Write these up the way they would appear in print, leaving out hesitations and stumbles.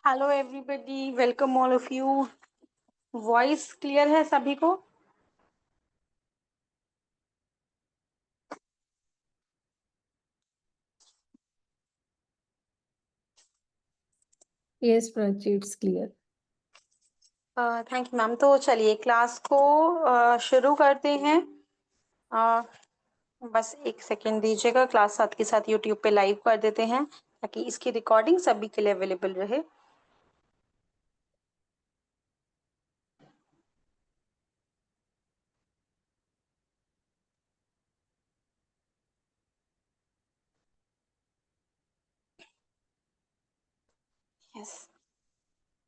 Hello everybody, welcome all of you. Voice clear है सभी को? Yes, Prachi, it's clear. Thank you ma'am. तो चलिए क्लास को शुरू करते हैं। अ, बस एक सेकेंड दीजिएगा। क्लास साथ के साथ यूट्यूब पे लाइव कर देते हैं ताकि इसकी रिकॉर्डिंग सभी के लिए अवेलेबल रहे। Yes,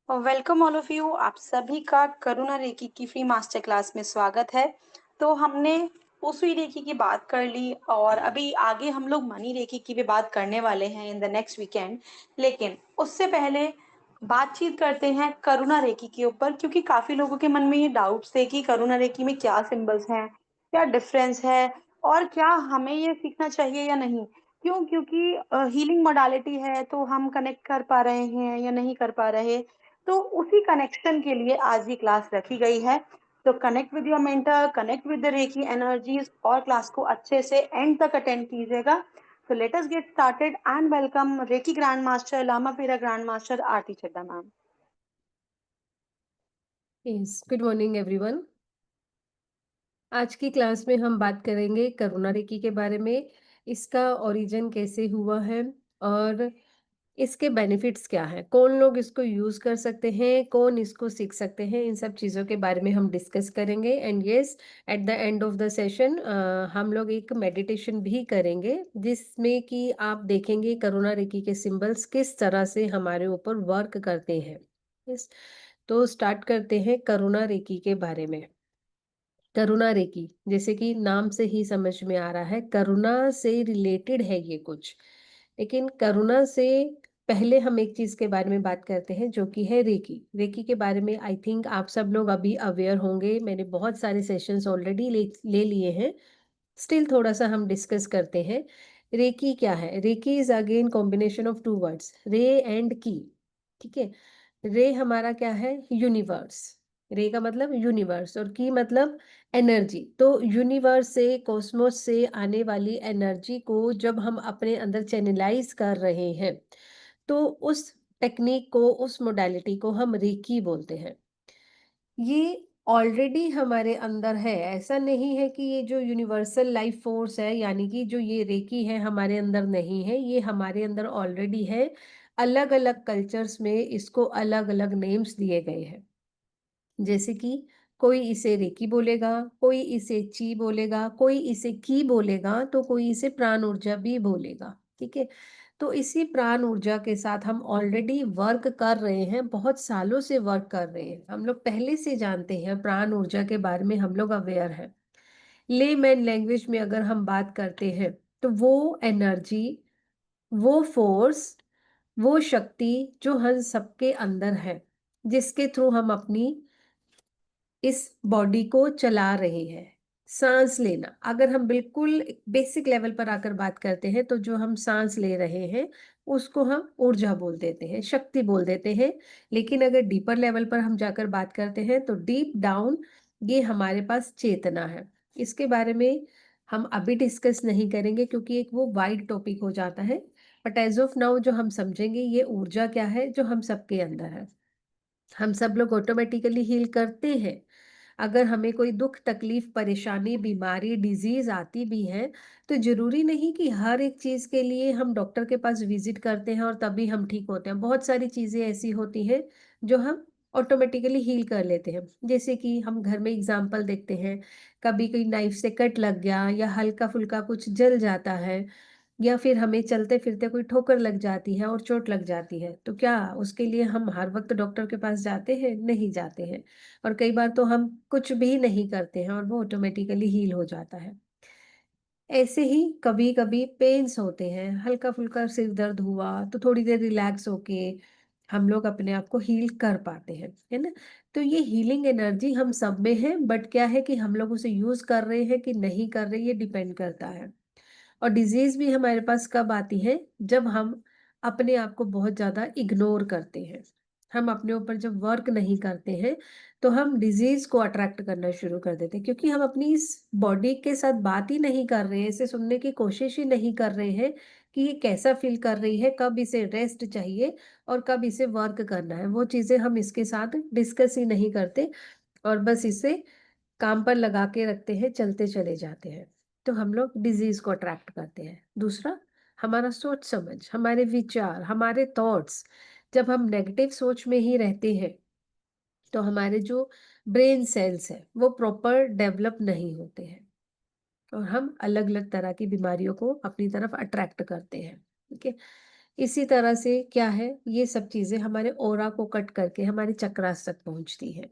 welcome all of you. आप सभी का करुणा रेकी की फ्री मास्टर क्लास में स्वागत है। तो हमने उसी रेकी की बात कर ली और अभी आगे हम लोग मनी रेकी की भी बात करने वाले हैं इन द नेक्स्ट वीकेंड। लेकिन उससे पहले बातचीत करते हैं करुणा रेकी के ऊपर, क्योंकि काफी लोगों के मन में ये डाउट्स थे कि करुणा रेकी में क्या सिंबल्स हैं, क्या डिफरेंस है और क्या हमें ये सीखना चाहिए या नहीं। क्यों? क्योंकि हीलिंग मोडालिटी है तो हम कनेक्ट कर पा रहे हैं या नहीं कर पा रहे। तो उसी कनेक्शन के लिए आज ये क्लास रखी गई है। तो connect with your mentor, connect with the Reiki energies और क्लास को अच्छे से एंड तक अटेंड कीजिएगा। तो let us get started and welcome Reiki grand master, लामा पीरा grand master Aarti Chadha ma'am. Yes, good morning everyone. आज की क्लास में हम बात करेंगे करुणा रेकी के बारे में, इसका ओरिजिन कैसे हुआ है और इसके बेनिफिट्स क्या हैं, कौन लोग इसको यूज कर सकते हैं, कौन इसको सीख सकते हैं, इन सब चीज़ों के बारे में हम डिस्कस करेंगे। And yes, at the end of the session हम लोग एक मेडिटेशन भी करेंगे जिसमें कि आप देखेंगे करुणा रेकी के सिंबल्स किस तरह से हमारे ऊपर वर्क करते हैं। यस, तो स्टार्ट करते हैं करुणा रेकी के बारे में। करुणा रेकी जैसे कि नाम से ही समझ में आ रहा है, करुणा से रिलेटेड है ये कुछ। लेकिन करुणा से पहले हम एक चीज के बारे में बात करते हैं जो कि है रेकी। रेकी के बारे में आई थिंक आप सब लोग अभी अवेयर होंगे, मैंने बहुत सारे सेशंस ऑलरेडी ले लिए हैं। स्टिल थोड़ा सा हम डिस्कस करते हैं। रेकी क्या है? Reiki is again combination of two words, rei and ki. ठीक है, रे हमारा क्या है? यूनिवर्स। रे का मतलब यूनिवर्स और की मतलब एनर्जी। तो यूनिवर्स से, कॉस्मोस से आने वाली एनर्जी को जब हम अपने अंदर चैनलाइज कर रहे हैं तो उस टेक्निक को, उस मोडालिटी को हम रेकी बोलते हैं। ये ऑलरेडी हमारे अंदर है, ऐसा नहीं है कि ये जो यूनिवर्सल लाइफ फोर्स है यानी कि जो ये रेकी है हमारे अंदर नहीं है, ये हमारे अंदर ऑलरेडी है। अलग अलग कल्चर्स में इसको अलग अलग नेम्स दिए गए हैं। जैसे कि कोई इसे रेकी बोलेगा, कोई इसे ची बोलेगा, कोई इसे की बोलेगा, तो कोई इसे प्राण ऊर्जा भी बोलेगा। ठीक है, तो इसी प्राण ऊर्जा के साथ हम ऑलरेडी वर्क कर रहे हैं, बहुत सालों से वर्क कर रहे हैं, हम लोग पहले से जानते हैं प्राण ऊर्जा के बारे में, हम लोग अवेयर हैं। लेमैन लैंग्वेज में अगर हम बात करते हैं तो वो एनर्जी, वो फोर्स, वो शक्ति जो हम सबके अंदर है, जिसके थ्रू हम अपनी इस बॉडी को चला रहे हैं। सांस लेना, अगर हम बिल्कुल बेसिक लेवल पर आकर बात करते हैं तो जो हम सांस ले रहे हैं उसको हम ऊर्जा बोल देते हैं, शक्ति बोल देते हैं। लेकिन अगर डीपर लेवल पर हम जाकर बात करते हैं तो डीप डाउन ये हमारे पास चेतना है। इसके बारे में हम अभी डिस्कस नहीं करेंगे क्योंकि एक वो वाइड टॉपिक हो जाता है। बट एज ऑफ नाउ जो हम समझेंगे ये ऊर्जा क्या है जो हम सबके अंदर है। हम सब लोग ऑटोमेटिकली हील करते हैं। अगर हमें कोई दुख, तकलीफ, परेशानी, बीमारी, डिजीज आती भी है तो जरूरी नहीं कि हर एक चीज के लिए हम डॉक्टर के पास विजिट करते हैं और तभी हम ठीक होते हैं। बहुत सारी चीजें ऐसी होती हैं जो हम ऑटोमेटिकली हील कर लेते हैं। जैसे कि हम घर में एग्जाम्पल देखते हैं, कभी कोई नाइफ से कट लग गया या हल्का फुल्का कुछ जल जाता है, या फिर हमें चलते फिरते कोई ठोकर लग जाती है और चोट लग जाती है, तो क्या उसके लिए हम हर वक्त डॉक्टर के पास जाते हैं? नहीं जाते हैं। और कई बार तो हम कुछ भी नहीं करते हैं और वो ऑटोमेटिकली हील हो जाता है। ऐसे ही कभी कभी पेन्स होते हैं, हल्का फुल्का सिर दर्द हुआ तो थोड़ी देर रिलैक्स होके हम लोग अपने आप को हील कर पाते हैं, है ना। तो ये हीलिंग एनर्जी हम सब में है, बट क्या है कि हम लोग उसे यूज कर रहे हैं कि नहीं कर रहे, ये डिपेंड करता है। और डिजीज भी हमारे पास कब आती है? जब हम अपने आप को बहुत ज्यादा इग्नोर करते हैं। हम अपने ऊपर जब वर्क नहीं करते हैं तो हम डिजीज को अट्रैक्ट करना शुरू कर देते हैं, क्योंकि हम अपनी इस बॉडी के साथ बात ही नहीं कर रहे हैं, इसे सुनने की कोशिश ही नहीं कर रहे हैं कि ये कैसा फील कर रही है, कब इसे रेस्ट चाहिए और कब इसे वर्क करना है। वो चीजें हम इसके साथ डिस्कस ही नहीं करते और बस इसे काम पर लगा के रखते हैं, चलते चले जाते हैं। तो हम लोग डिजीज को अट्रैक्ट करते हैं। दूसरा, हमारा सोच समझ, हमारे विचार, हमारे थॉट्स, जब हम नेगेटिव सोच में ही रहते हैं तो हमारे जो ब्रेन सेल्स है वो प्रॉपर डेवलप नहीं होते हैं और हम अलग अलग तरह की बीमारियों को अपनी तरफ अट्रैक्ट करते हैं। ठीक है। इसी तरह से क्या है, ये सब चीजें हमारे ओरा को कट करके हमारी चक्रास तक पहुंचती है।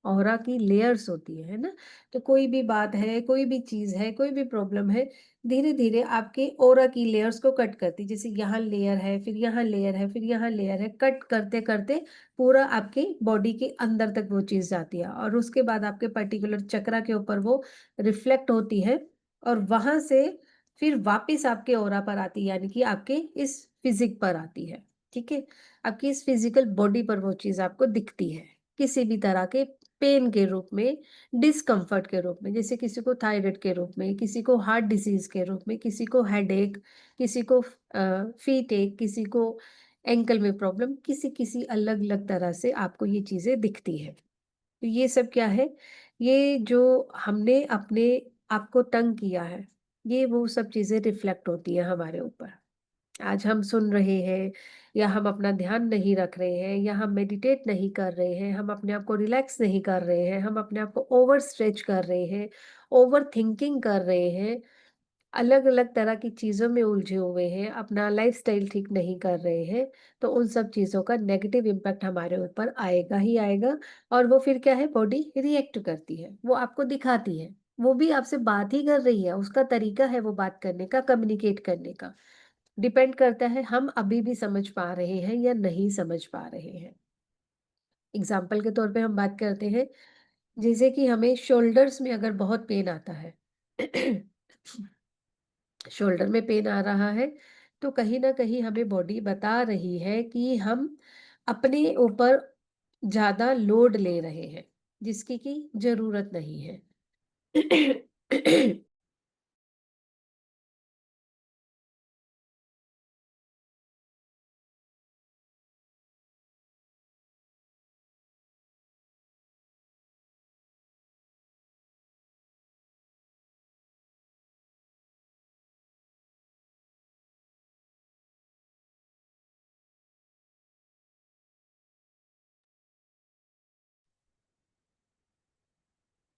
ऑरा की लेयर्स होती है ना। तो कोई भी बात है, कोई भी चीज है, कोई भी प्रॉब्लम है, धीरे धीरे आपके ओरा की लेयर्स को कट करती, जैसे यहाँ लेयर है, फिर यहाँ लेयर है, फिर यहाँ लेयर है, कट करते करते पूरा आपके बॉडी के अंदर तक वो चीज जाती है और उसके बाद आपके पर्टिकुलर चक्रा के ऊपर वो रिफ्लेक्ट होती है और वहां से फिर वापिस आपके ओरा पर आती है, यानी कि आपके इस फिजिक पर आती है। ठीक है। आपकी इस फिजिकल बॉडी पर वो चीज आपको दिखती है किसी भी तरह के पेन के रूप में, डिस्कम्फर्ट के रूप में, जैसे किसी को थायराइड के रूप में, किसी को हार्ट डिजीज के रूप में, किसी को हेडेक, किसी को फीट एक, किसी को एंकल में प्रॉब्लम, किसी किसी अलग अलग तरह से आपको ये चीजें दिखती है। तो ये सब क्या है, ये जो हमने अपने आप को तंग किया है, ये वो सब चीजें रिफ्लेक्ट होती है हमारे ऊपर। आज हम सुन रहे हैं या हम अपना ध्यान नहीं रख रहे हैं या हम मेडिटेट नहीं कर रहे हैं, हम अपने आप को रिलैक्स नहीं कर रहे हैं, हम अपने आप को ओवर स्ट्रेच कर रहे हैं, ओवर थिंकिंग कर रहे हैं, अलग अलग तरह की चीजों में उलझे हुए हैं, अपना लाइफस्टाइल ठीक नहीं कर रहे हैं, तो उन सब चीजों का नेगेटिव इम्पैक्ट हमारे ऊपर आएगा ही आएगा। और वो फिर क्या है, बॉडी रिएक्ट करती है, वो आपको दिखाती है, वो भी आपसे बात ही कर रही है, उसका तरीका है वो बात करने का, कम्युनिकेट करने का। डिपेंड करता है हम अभी भी समझ पा रहे हैं या नहीं समझ पा रहे हैं। एग्जाम्पल के तौर पे हम बात करते हैं, जैसे कि हमें शोल्डर्स में अगर बहुत पेन आता है शोल्डर में पेन आ रहा है, तो कहीं ना कहीं हमें बॉडी बता रही है कि हम अपने ऊपर ज्यादा लोड ले रहे हैं जिसकी की जरूरत नहीं है।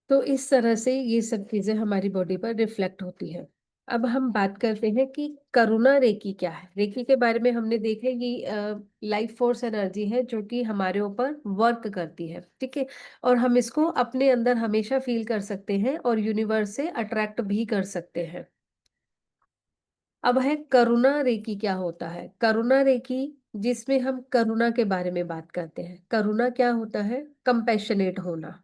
तो इस तरह से ये सब चीजें हमारी बॉडी पर रिफ्लेक्ट होती है। अब हम बात करते हैं कि करुणा रेकी क्या है। रेकी के बारे में हमने देखा है कि लाइफ फोर्स एनर्जी है जो कि हमारे ऊपर वर्क करती है। ठीक है। और हम इसको अपने अंदर हमेशा फील कर सकते हैं और यूनिवर्स से अट्रैक्ट भी कर सकते हैं। अब है करुणा रेकी क्या होता है। करुणा रेकी, जिसमें हम करुणा के बारे में बात करते हैं। करुणा क्या होता है, कंपैशनेट होना।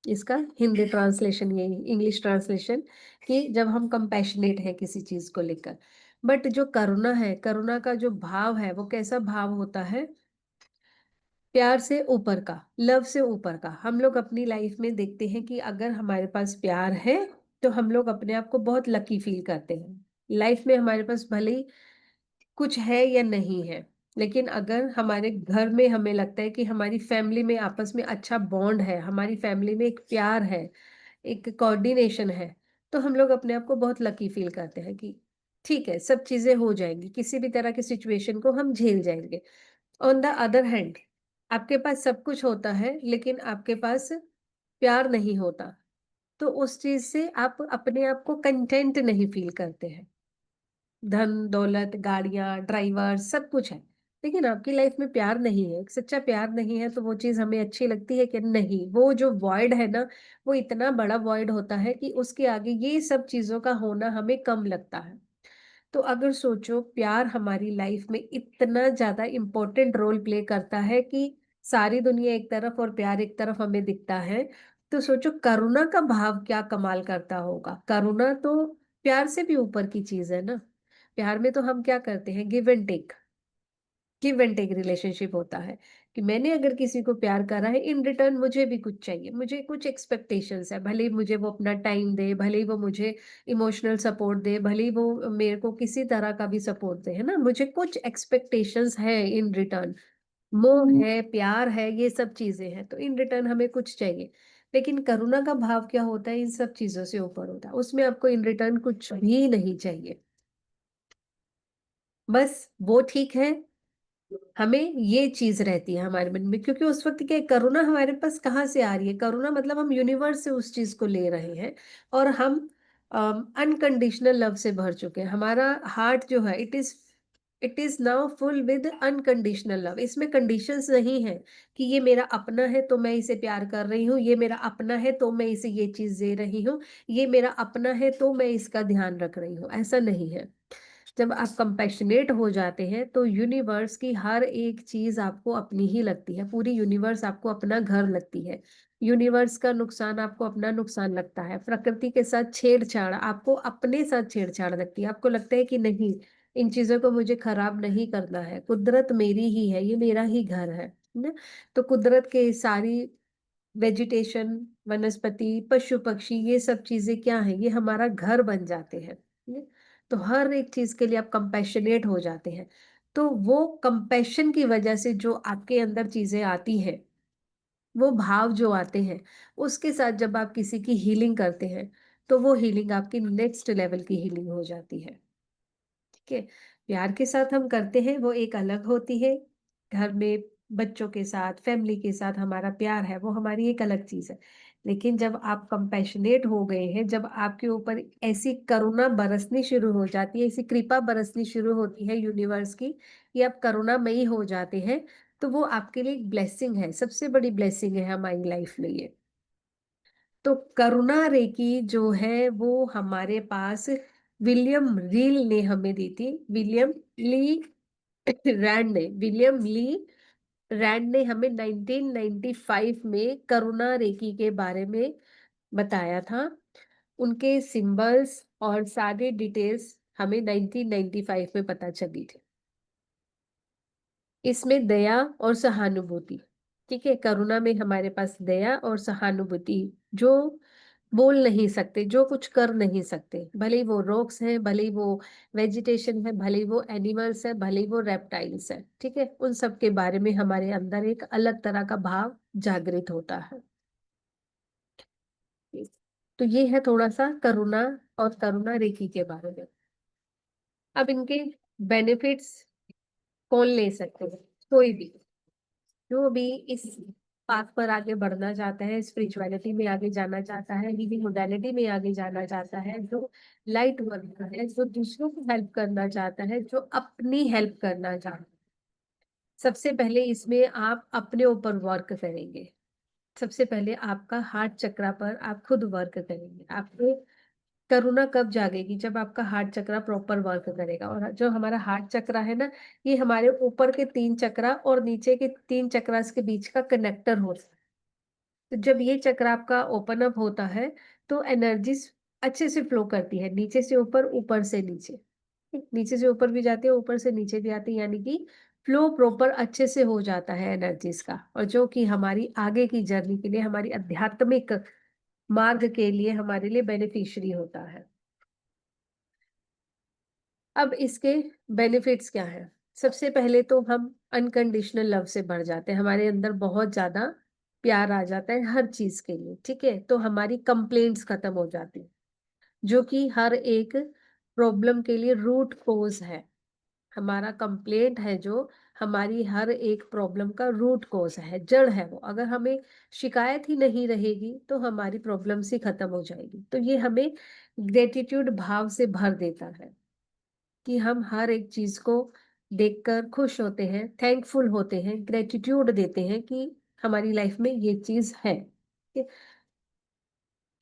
इसका हिंदी ट्रांसलेशन, ये इंग्लिश ट्रांसलेशन, कि जब हम कंपैशनेट हैं किसी चीज को लेकर। बट जो करुणा है, करुणा का जो भाव है वो कैसा भाव होता है, प्यार से ऊपर का, लव से ऊपर का। हम लोग अपनी लाइफ में देखते हैं कि अगर हमारे पास प्यार है तो हम लोग अपने आप को बहुत लकी फील करते हैं। लाइफ में हमारे पास भले ही कुछ है या नहीं है, लेकिन अगर हमारे घर में हमें लगता है कि हमारी फैमिली में आपस में अच्छा बॉन्ड है, हमारी फैमिली में एक प्यार है, एक कोऑर्डिनेशन है, तो हम लोग अपने आप को बहुत लकी फील करते हैं कि ठीक है, सब चीजें हो जाएंगी, किसी भी तरह की सिचुएशन को हम झेल जाएंगे। ऑन द अदर हैंड, आपके पास सब कुछ होता है लेकिन आपके पास प्यार नहीं होता, तो उस चीज से आप अपने आप को कंटेंट नहीं फील करते हैं। धन दौलत, गाड़ियां, ड्राइवर, सब कुछ है, लेकिन आपकी लाइफ में प्यार नहीं है, एक सच्चा प्यार नहीं है, तो वो चीज हमें अच्छी लगती है कि नहीं। वो जो वॉइड है ना, वो इतना बड़ा वॉइड होता है कि उसके आगे ये सब चीजों का होना हमें कम लगता है। तो अगर सोचो, प्यार हमारी लाइफ में इतना ज्यादा इम्पोर्टेंट रोल प्ले करता है कि सारी दुनिया एक तरफ और प्यार एक तरफ हमें दिखता है, तो सोचो करुणा का भाव क्या कमाल करता होगा। करुणा तो प्यार से भी ऊपर की चीज है ना। प्यार में तो हम क्या करते हैं, give and take. Give and take relationship होता है कि मैंने अगर किसी को प्यार करा है, इन रिटर्न मुझे भी कुछ चाहिए, मुझे कुछ एक्सपेक्टेशंस है, भले ही मुझे वो अपना टाइम दे, भले ही वो मुझे इमोशनल सपोर्ट दे, भले ही वो मेरे को किसी तरह का भी सपोर्ट दे, है ना, मुझे कुछ एक्सपेक्टेशंस है इन रिटर्न। मोह है, प्यार है, ये सब चीजें हैं, तो इन रिटर्न हमें कुछ चाहिए। लेकिन करुणा का भाव क्या होता है, इन सब चीजों से ऊपर होता है, उसमें आपको इन रिटर्न कुछ भी नहीं चाहिए, बस वो ठीक है। हमें ये चीज रहती है हमारे मन में, क्योंकि उस वक्त क्या है, करुणा हमारे पास कहाँ से आ रही है, करुणा मतलब हम यूनिवर्स से उस चीज को ले रहे हैं, और हम अनकंडीशनल लव से भर चुके हैं। हमारा हार्ट जो है, it is now full with unconditional love. इसमें कंडीशंस नहीं है कि ये मेरा अपना है तो मैं इसे प्यार कर रही हूँ, ये मेरा अपना है तो मैं इसे ये चीज दे रही हूँ, ये मेरा अपना है तो मैं इसका ध्यान रख रही हूँ, ऐसा नहीं है। जब आप कंपैशनेट हो जाते हैं तो यूनिवर्स की हर एक चीज आपको अपनी ही लगती है, पूरी यूनिवर्स आपको अपना घर लगती है। यूनिवर्स का नुकसान आपको अपना नुकसान लगता है, प्रकृति के साथ छेड़छाड़ आपको अपने साथ छेड़छाड़ लगती है, आपको लगता है कि नहीं, इन चीजों को मुझे खराब नहीं करना है, कुदरत मेरी ही है, ये मेरा ही घर है ना। तो कुदरत के सारी वेजिटेशन, वनस्पति, पशु पक्षी, ये सब चीजें क्या है, ये हमारा घर बन जाते हैं, ये। तो हर एक चीज के लिए आप कंपैशनेट हो जाते हैं। तो वो कंपैशन की वजह से जो आपके अंदर चीजें आती हैं, वो भाव जो आते हैं, उसके साथ जब आप किसी की हीलिंग करते हैं, तो वो हीलिंग आपकी नेक्स्ट लेवल की हीलिंग हो जाती है। ठीक है, प्यार के साथ हम करते हैं वो एक अलग होती है, घर में बच्चों के साथ, फैमिली के साथ हमारा प्यार है वो हमारी एक अलग चीज है। लेकिन जब आप कंपैशनेट हो गए हैं, जब आपके ऊपर ऐसी करुणा बरसनी शुरू हो जाती है, ऐसी कृपा बरसनी शुरू होती है यूनिवर्स की, कि आप करुणामयी हो जाते हैं, तो वो आपके लिए एक ब्लेसिंग है, सबसे बड़ी ब्लेसिंग है हमारी लाइफ में ये। तो करुणा रेकी जो है वो हमारे पास विलियम रील ने हमें दी थी, विलियम ली रैंड ने हमें 1995 में करुणा रेकी के बारे में बताया था। उनके सिंबल्स और सारे डिटेल्स हमें 1995 में पता चली थी। इसमें दया और सहानुभूति, ठीक है, करुणा में हमारे पास दया और सहानुभूति, जो बोल नहीं सकते, जो कुछ कर नहीं सकते, भले ही वो रॉक्स हैं, भले ही वो वेजिटेशन है, भले ही वो एनिमल्स है, भले ही वो रेप्टाइल्स है, ठीक है, उन सब के बारे में हमारे अंदर एक अलग तरह का भाव जागृत होता है। तो ये है थोड़ा सा करुणा और करुणा रेखी के बारे में। अब इनके बेनिफिट्स कौन ले सकते हैं, कोई भी, जो भी इस पाथ पर आगे बढ़ना चाहता है, स्पिरिचुअलिटी में आगे जाना चाहता है, हीलिंग मोडालिटी में आगे जाना चाहता है, जो लाइट वर्कर है, जो दूसरों को हेल्प करना चाहता है, जो अपनी हेल्प करना चाहता है, सबसे पहले इसमें आप अपने ऊपर वर्क करेंगे। सबसे पहले आपका हार्ट चक्रा पर आप खुद वर्क करेंगे। आपको करुणा कब जागेगी, जब आपका हार्ट चक्रा प्रॉपर वर्क करेगा। और जो हमारा हार्ट चक्रा है ना, ये हमारे ऊपर के 3 चक्रा और नीचे के 3 चक्रास के बीच का कनेक्टर होता है। तो जब ये चक्र आपका ओपन अप होता है, तो एनर्जीज अच्छे से फ्लो करती है, नीचे से ऊपर, ऊपर से नीचे, नीचे से ऊपर भी जाती है, ऊपर से नीचे भी आती है, यानी कि फ्लो प्रॉपर अच्छे से हो जाता है एनर्जीज का, और जो कि हमारी आगे की जर्नी के लिए, हमारी आध्यात्मिक मार्ग के लिए हमारे लिए बेनिफिशियरी होता है। अब इसके बेनिफिट्स क्या है, सबसे पहले तो हम अनकंडीशनल लव से बढ़ जाते हैं, हमारे अंदर बहुत ज्यादा प्यार आ जाता है हर चीज के लिए, ठीक है, तो हमारी कंप्लेंट्स खत्म हो जाती है, जो कि हर एक प्रॉब्लम के लिए रूट कोज है। हमारा कंप्लेंट है जो हमारी हर एक प्रॉब्लम का रूट कोज है, जड़ है वो। अगर हमें शिकायत ही नहीं रहेगी तो हमारी प्रॉब्लम्स ही खत्म हो जाएगी। तो ये हमें ग्रेटिट्यूड भाव से भर देता है, कि हम हर एक चीज को देखकर खुश होते हैं, थैंकफुल होते हैं, ग्रेटिट्यूड देते हैं कि हमारी लाइफ में ये चीज है।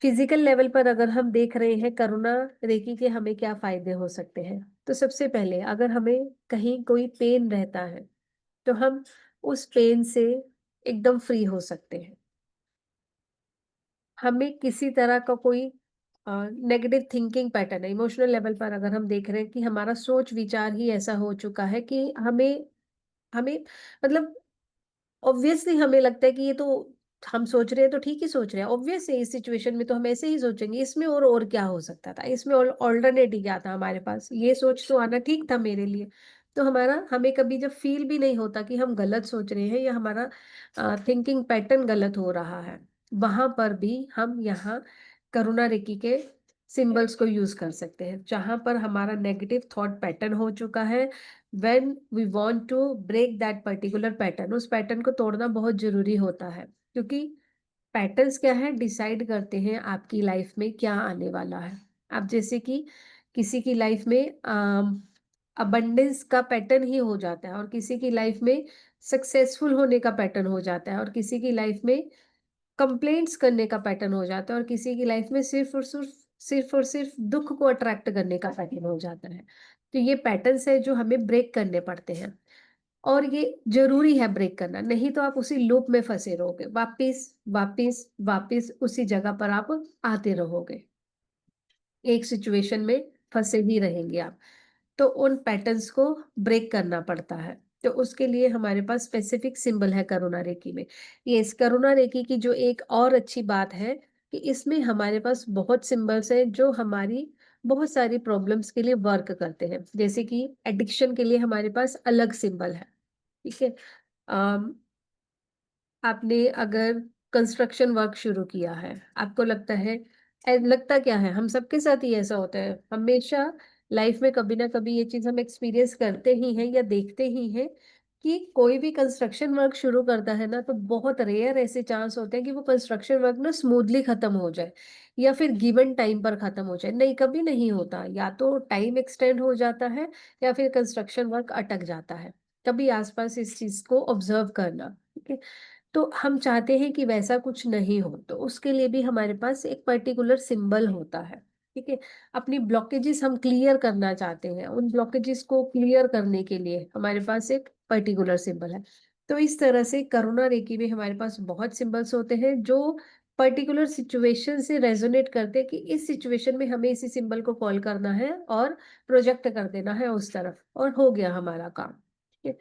फिजिकल लेवल पर अगर हम देख रहे हैं करुणा रेकी के हमें क्या फायदे हो सकते हैं, तो सबसे पहले अगर हमें कहीं कोई पेन रहता है, तो हम उस पेन से एकदम फ्री हो सकते हैं। हमें किसी तरह का कोई नेगेटिव थिंकिंग पैटर्न है, इमोशनल लेवल पर अगर हम देख रहे हैं कि हमारा सोच विचार ही ऐसा हो चुका है कि हमें हमें मतलब ऑब्वियसली हमें लगता है कि ये तो हम सोच रहे हैं तो ठीक ही सोच रहे हैं। ऑब्वियस है इस सिचुएशन में तो हम ऐसे ही सोचेंगे, इसमें और क्या हो सकता था? इसमें ऑल्टरनेट ही क्या था हमारे पास? ये सोच तो आना ठीक था मेरे लिए। तो हमें कभी जब फील भी नहीं होता कि हम गलत सोच रहे हैं या हमारा थिंकिंग पैटर्न गलत हो रहा है, वहां पर भी हम यहाँ करुणा रेकी के सिंबल्स को यूज कर सकते हैं। जहां पर हमारा नेगेटिव थॉट पैटर्न हो चुका है, when we want to break that particular pattern, उस पैटर्न को तोड़ना बहुत जरूरी होता है, क्योंकि पैटर्न्स क्या है, डिसाइड करते हैं आपकी लाइफ में क्या आने वाला है। अब जैसे कि किसी की लाइफ में अबंडेंस का पैटर्न ही हो जाता है, और किसी की लाइफ में सक्सेसफुल होने का पैटर्न हो जाता है, और किसी की लाइफ में कंप्लेंट्स करने का पैटर्न हो जाता है, और किसी की लाइफ में सिर्फ दुख को अट्रैक्ट करने का पैटर्न हो जाता है। तो ये पैटर्न्स है जो हमें ब्रेक करने पड़ते हैं, और ये जरूरी है ब्रेक करना, नहीं तो आप उसी लूप में फंसे रहोगे, वापिस वापिस वापिस उसी जगह पर आप आते रहोगे, एक सिचुएशन में फंसे ही रहेंगे आप। तो उन पैटर्न्स को ब्रेक करना पड़ता है। तो उसके लिए हमारे पास स्पेसिफिक सिंबल है करुणा रेकी में। ये इस करुणा रेकी की जो एक और अच्छी बात है कि इसमें हमारे पास बहुत सिंबल्स हैं जो हमारी बहुत सारी प्रॉब्लम्स के लिए वर्क करते हैं। जैसे कि एडिक्शन के लिए हमारे पास अलग सिंबल है, ठीक है। आपने अगर कंस्ट्रक्शन वर्क शुरू किया है, आपको लगता है, लगता क्या है, हम सबके साथ ही ऐसा होता है हमेशा लाइफ में, कभी ना कभी ये चीज हम एक्सपीरियंस करते ही हैं या देखते ही हैं कि कोई भी कंस्ट्रक्शन वर्क शुरू करता है ना, तो बहुत रेयर ऐसे चांस होते हैं कि वो कंस्ट्रक्शन वर्क ना स्मूथली खत्म हो जाए या फिर गिवन टाइम पर खत्म हो जाए। नहीं, कभी नहीं होता, या तो टाइम एक्सटेंड हो जाता है या फिर कंस्ट्रक्शन वर्क अटक जाता है। कभी आसपास इस चीज को ऑब्जर्व करना, ठीक है। तो हम चाहते हैं कि वैसा कुछ नहीं हो, तो उसके लिए भी हमारे पास एक पर्टिकुलर सिंबल होता है, ठीक है। अपनी ब्लॉकेजेस हम क्लियर करना चाहते हैं, उन ब्लॉकेजेस को क्लियर करने के लिए हमारे पास एक पर्टिकुलर सिंबल है। तो इस तरह से करुणा रेकी में हमारे पास बहुत सिंबल्स होते हैं जो पर्टिकुलर सिचुएशन से रेजोनेट करते हैं कि इस सिचुएशन में हमें इसी सिंबल को कॉल करना है और प्रोजेक्ट कर देना है उस तरफ, और हो गया हमारा काम, ठीक है।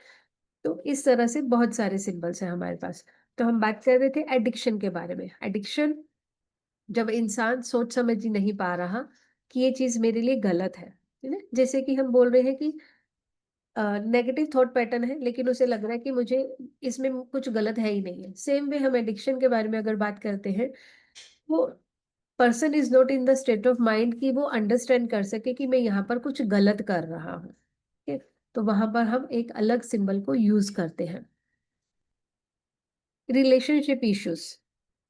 तो इस तरह से बहुत सारे सिंबल्स हैं हमारे पास। तो हम बात कर रहे थे एडिक्शन के बारे में। एडिक्शन, जब इंसान सोच समझ ही नहीं पा रहा कि ये चीज मेरे लिए गलत है ना। जैसे कि हम बोल रहे हैं कि नेगेटिव थॉट पैटर्न है, लेकिन उसे लग रहा है कि मुझे इसमें कुछ गलत है ही नहीं है। सेम वे हम एडिक्शन के बारे में अगर बात करते हैं, वो person is not in the state of mind कि वो अंडरस्टैंड कर सके कि मैं यहाँ पर कुछ गलत कर रहा हूँ, ठीक है। तो वहां पर हम एक अलग सिंबल को यूज करते हैं। रिलेशनशिप इश्यूज,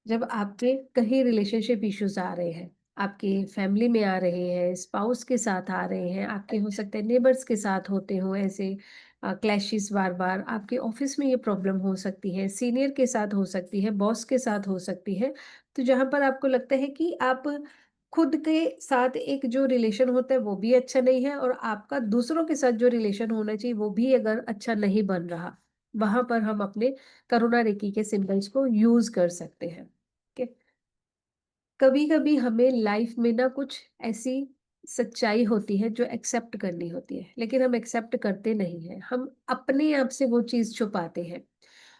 जब आपके कहीं रिलेशनशिप इश्यूज आ रहे हैं, आपके फैमिली में आ रहे हैं, स्पाउस के साथ आ रहे हैं, आपके हो सकते हैं नेबर्स के साथ होते हो ऐसे क्लैशेस बार बार, आपके ऑफिस में ये प्रॉब्लम हो सकती है, सीनियर के साथ हो सकती है, बॉस के साथ हो सकती है। तो जहां पर आपको लगता है कि आप खुद के साथ एक जो रिलेशन होता है वो भी अच्छा नहीं है, और आपका दूसरों के साथ जो रिलेशन होना चाहिए वो भी अगर अच्छा नहीं बन रहा, वहां पर हम अपने करुणा रेकी के सिंबल्स को यूज कर सकते हैं, ठीक है। कभी कभी हमें लाइफ में ना कुछ ऐसी सच्चाई होती है जो एक्सेप्ट करनी होती है, लेकिन हम एक्सेप्ट करते नहीं हैं, हम अपने आप से वो चीज छुपाते हैं।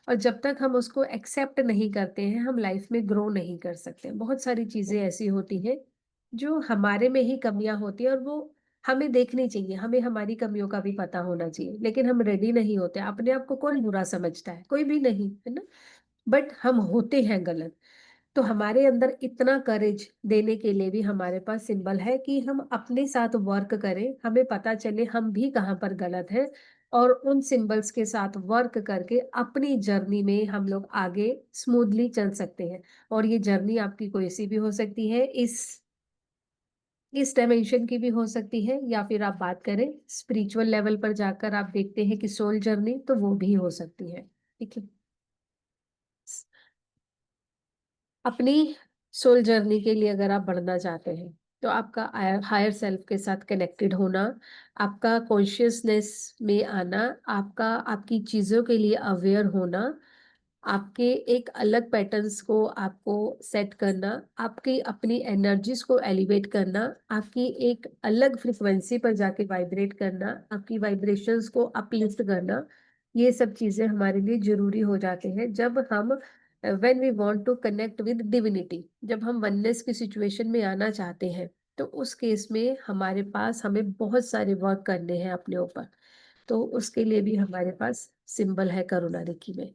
और जब तक हम उसको एक्सेप्ट नहीं करते हैं, हम लाइफ में ग्रो नहीं कर सकते। बहुत सारी चीजें ऐसी होती हैं जो हमारे में ही कमियां होती है, और वो हमें देखनी चाहिए, हमें हमारी कमियों का भी पता होना चाहिए, लेकिन हम रेडी नहीं होते। अपने आप को कौन बुरा समझता है? कोई भी नहीं, है ना। बट हम होते हैं गलत। तो हमारे अंदर इतना करेज देने के लिए भी हमारे पास सिंबल है कि हम अपने साथ वर्क करें, हमें पता चले हम भी कहाँ पर गलत हैं, और उन सिंबल्स के साथ वर्क करके अपनी जर्नी में हम लोग आगे स्मूथली चल सकते हैं। और ये जर्नी आपकी कोई सी भी हो सकती है, इस डायमेंशन की भी हो सकती है, या फिर आप बात करें स्पिरिचुअल लेवल पर जाकर आप देखते हैं कि सोल जर्नी, तो वो भी हो सकती है, ठीक है। अपनी सोल जर्नी के लिए अगर आप बढ़ना चाहते हैं, तो आपका हायर सेल्फ के साथ कनेक्टेड होना, आपका कॉन्शियसनेस में आना, आपका आपकी चीजों के लिए अवेयर होना, आपके एक अलग पैटर्न्स को आपको सेट करना, आपकी अपनी एनर्जीज को एलिवेट करना, आपकी एक अलग फ्रिक्वेंसी पर जाके वाइब्रेट करना, आपकी वाइब्रेशंस को अपलिफ्ट करना, ये सब चीजें हमारे लिए जरूरी हो जाते हैं जब हम when we want to connect with divinity, जब हम वननेस की सिचुएशन में आना चाहते हैं। तो उस केस में हमारे पास हमें बहुत सारे वर्क करने हैं अपने ऊपर। तो उसके लिए भी हमारे पास सिंबल है करुणा रेकी में।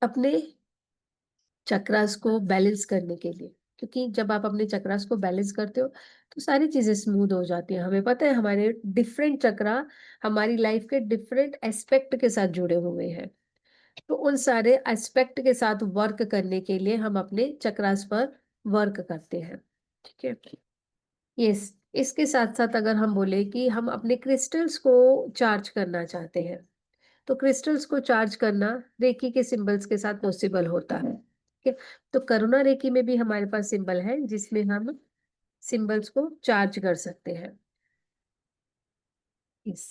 अपने चक्रास को बैलेंस करने के लिए, क्योंकि जब आप अपने चक्रास को बैलेंस करते हो तो सारी चीजें स्मूथ हो जाती हैं। हमें पता है हमारे डिफरेंट चक्रा हमारी लाइफ के डिफरेंट एस्पेक्ट के साथ जुड़े हुए हैं। तो उन सारे एस्पेक्ट के साथ वर्क करने के लिए हम अपने चक्रास पर वर्क करते हैं। ठीक है। यस। इसके साथ साथ अगर हम बोले कि हम अपने क्रिस्टल्स को चार्ज करना चाहते हैं, तो क्रिस्टल्स को चार्ज करना रेकी के सिंबल्स के साथ पॉसिबल होता है। ठीक है। तो करुणा रेकी में भी हमारे पास सिंबल है जिसमें हम सिंबल्स को चार्ज कर सकते हैं। यस।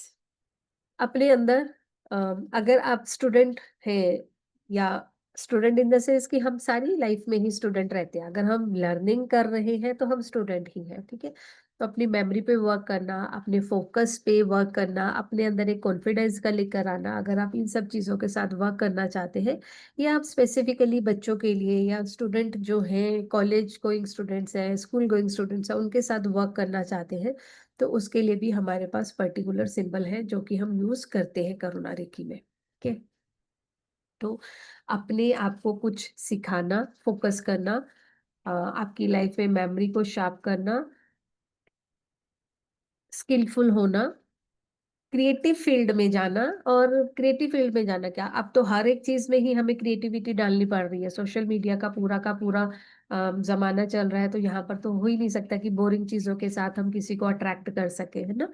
अपने अंदर अगर आप स्टूडेंट हैं, या स्टूडेंट इन द सेंस कि हम सारी लाइफ में ही स्टूडेंट रहते हैं, अगर हम लर्निंग कर रहे हैं तो हम स्टूडेंट ही हैं। ठीक है। तो अपनी मेमोरी पे वर्क करना, अपने फोकस पे वर्क करना, अपने अंदर एक कॉन्फिडेंस का लेकर आना, अगर आप इन सब चीज़ों के साथ वर्क करना चाहते हैं, या आप स्पेसिफिकली बच्चों के लिए या स्टूडेंट जो हैं, कॉलेज गोइंग स्टूडेंट्स हैं, स्कूल गोइंग स्टूडेंट्स हैं, उनके साथ वर्क करना चाहते हैं, तो उसके लिए भी हमारे पास पर्टिकुलर सिंबल है जो कि हम यूज करते हैं करुणा रेखी में। ठीक है। तो अपने आप को कुछ सिखाना, फोकस करना, आपकी लाइफ में मेमोरी को शार्प करना, स्किलफुल होना, क्रिएटिव फील्ड में जाना। और क्रिएटिव फील्ड में जाना क्या, अब तो हर एक चीज में ही हमें क्रिएटिविटी डालनी पड़ रही है। सोशल मीडिया का पूरा जमाना चल रहा है, तो यहाँ पर तो हो ही नहीं सकता कि बोरिंग चीजों के साथ हम किसी को अट्रैक्ट कर सके, है ना।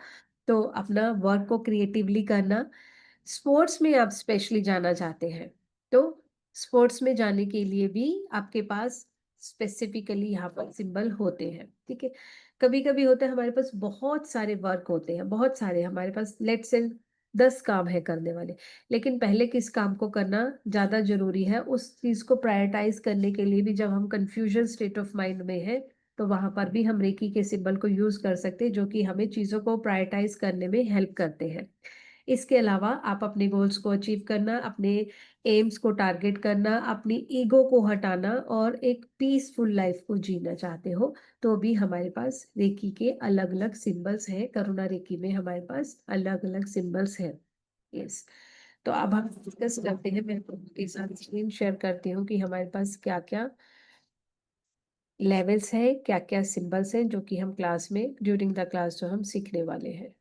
तो अपना वर्क को क्रिएटिवली करना। स्पोर्ट्स में आप स्पेशली जाना चाहते हैं, तो स्पोर्ट्स में जाने के लिए भी आपके पास स्पेसिफिकली यहाँ पर सिंबल होते हैं। ठीक है। कभी कभी होता है हमारे पास बहुत सारे वर्क होते हैं, बहुत सारे हमारे पास लेट्स से 10 काम है करने वाले, लेकिन पहले किस काम को करना ज्यादा जरूरी है, उस चीज को प्रायोरिटाइज करने के लिए भी जब हम कंफ्यूजन स्टेट ऑफ माइंड में है, तो वहां पर भी हम रेकी के सिंबल को यूज कर सकते हैं, जो कि हमें चीजों को प्रायोरिटाइज करने में हेल्प करते हैं। इसके अलावा आप अपने गोल्स को अचीव करना, अपने एम्स को टारगेट करना, अपनी ईगो को हटाना और एक पीसफुल लाइफ को जीना चाहते हो, तो भी हमारे पास रेकी के अलग अलग सिंबल्स हैं। करुणा रेकी में हमारे पास अलग अलग सिंबल्स हैं। यस। तो अब हम डिस्कस करते हैं, मैं आपके साथ स्क्रीन शेयर करती हूँ कि हमारे पास क्या क्या लेवल्स हैं, क्या क्या सिंबल्स हैं जो कि हम क्लास में ड्यूरिंग द क्लास जो हम सीखने वाले हैं।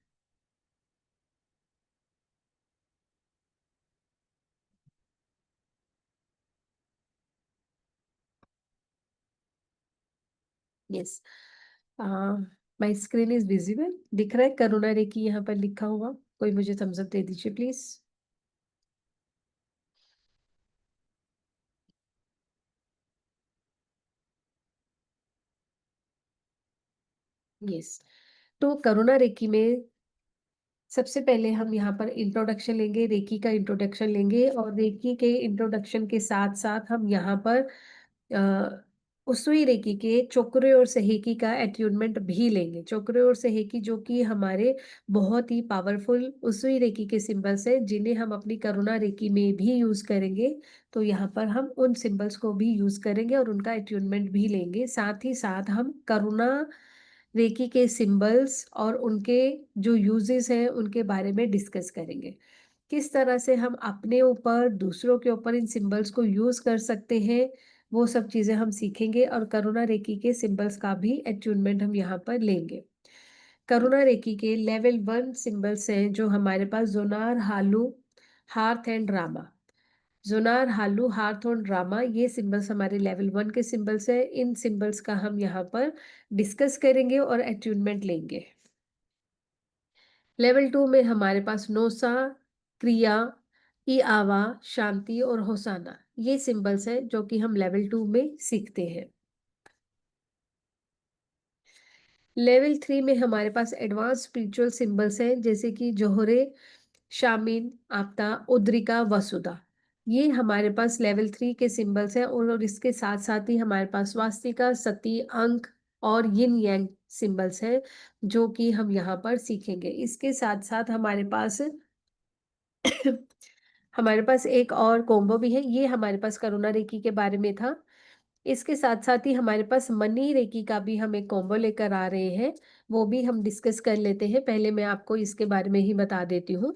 Yes. My screen is visible, दिख रहा है करुणा रेकी यहाँ पर लिखा हुआ? कोई मुझे थम्स अप दे दीजिए प्लीज। यस। तो करुणा रेकी में सबसे पहले हम यहाँ पर इंट्रोडक्शन लेंगे, रेकी का इंट्रोडक्शन लेंगे, और रेकी के इंट्रोडक्शन के साथ साथ हम यहाँ पर उसुई रेकी के चोकरे और सहेकी का एट्यूनमेंट भी लेंगे। चोकरे और सहेकी जो कि हमारे बहुत ही पावरफुल उसुई रेकी के सिंबल्स हैं, जिन्हें हम अपनी करुणा रेकी में भी यूज करेंगे। तो यहाँ पर हम उन सिंबल्स को भी यूज करेंगे और उनका एट्यूनमेंट भी लेंगे। साथ ही साथ हम करुणा रेकी के सिंबल्स और उनके जो यूजेस हैं उनके बारे में डिस्कस करेंगे। किस तरह से हम अपने ऊपर, दूसरों के ऊपर इन सिंबल्स को यूज कर सकते हैं, वो सब चीजें हम सीखेंगे। और करुणा रेकी के सिंबल्स का भी एट्यूनमेंट हम यहाँ पर लेंगे। करुणा रेकी के लेवल 1 सिंबल्स हैं जो हमारे पास जोनार, हालू, हार्थ एंड रामा। जोनार, हालू, हार्थ और ड्रामा, ये सिंबल्स हमारे लेवल 1 के सिंबल्स हैं। इन सिंबल्स का हम यहाँ पर डिस्कस करेंगे और एट्यूनमेंट लेंगे। लेवल 2 में हमारे पास नोसा, क्रिया, ई आवा, शांति और होसाना, ये सिंबल्स हैं जो कि हम लेवल 2 में सीखते हैं। लेवल 3 में हमारे पास एडवांस स्पिरिचुअल सिंबल्स हैं, जैसे कि जोहरे, शामिन, आपता, उद्रिका, वसुदा। ये हमारे पास लेवल 3 के सिंबल्स हैं। और इसके साथ साथ ही हमारे पास स्वास्तिका, सती, अंक और यिन यांग सिंबल्स हैं जो कि हम यहाँ पर सीखेंगे। इसके साथ साथ हमारे पास हमारे पास एक और कॉम्बो भी है, ये हमारे पास करुणा रेकी के बारे में था। इसके साथ-साथ ही हमारे पास मनी रेकी का भी हम एक कॉम्बो लेकर आ रहे हैं, वो भी हम डिस्कस कर लेते हैं। पहले मैं आपको इसके बारे में ही बता देती हूँ।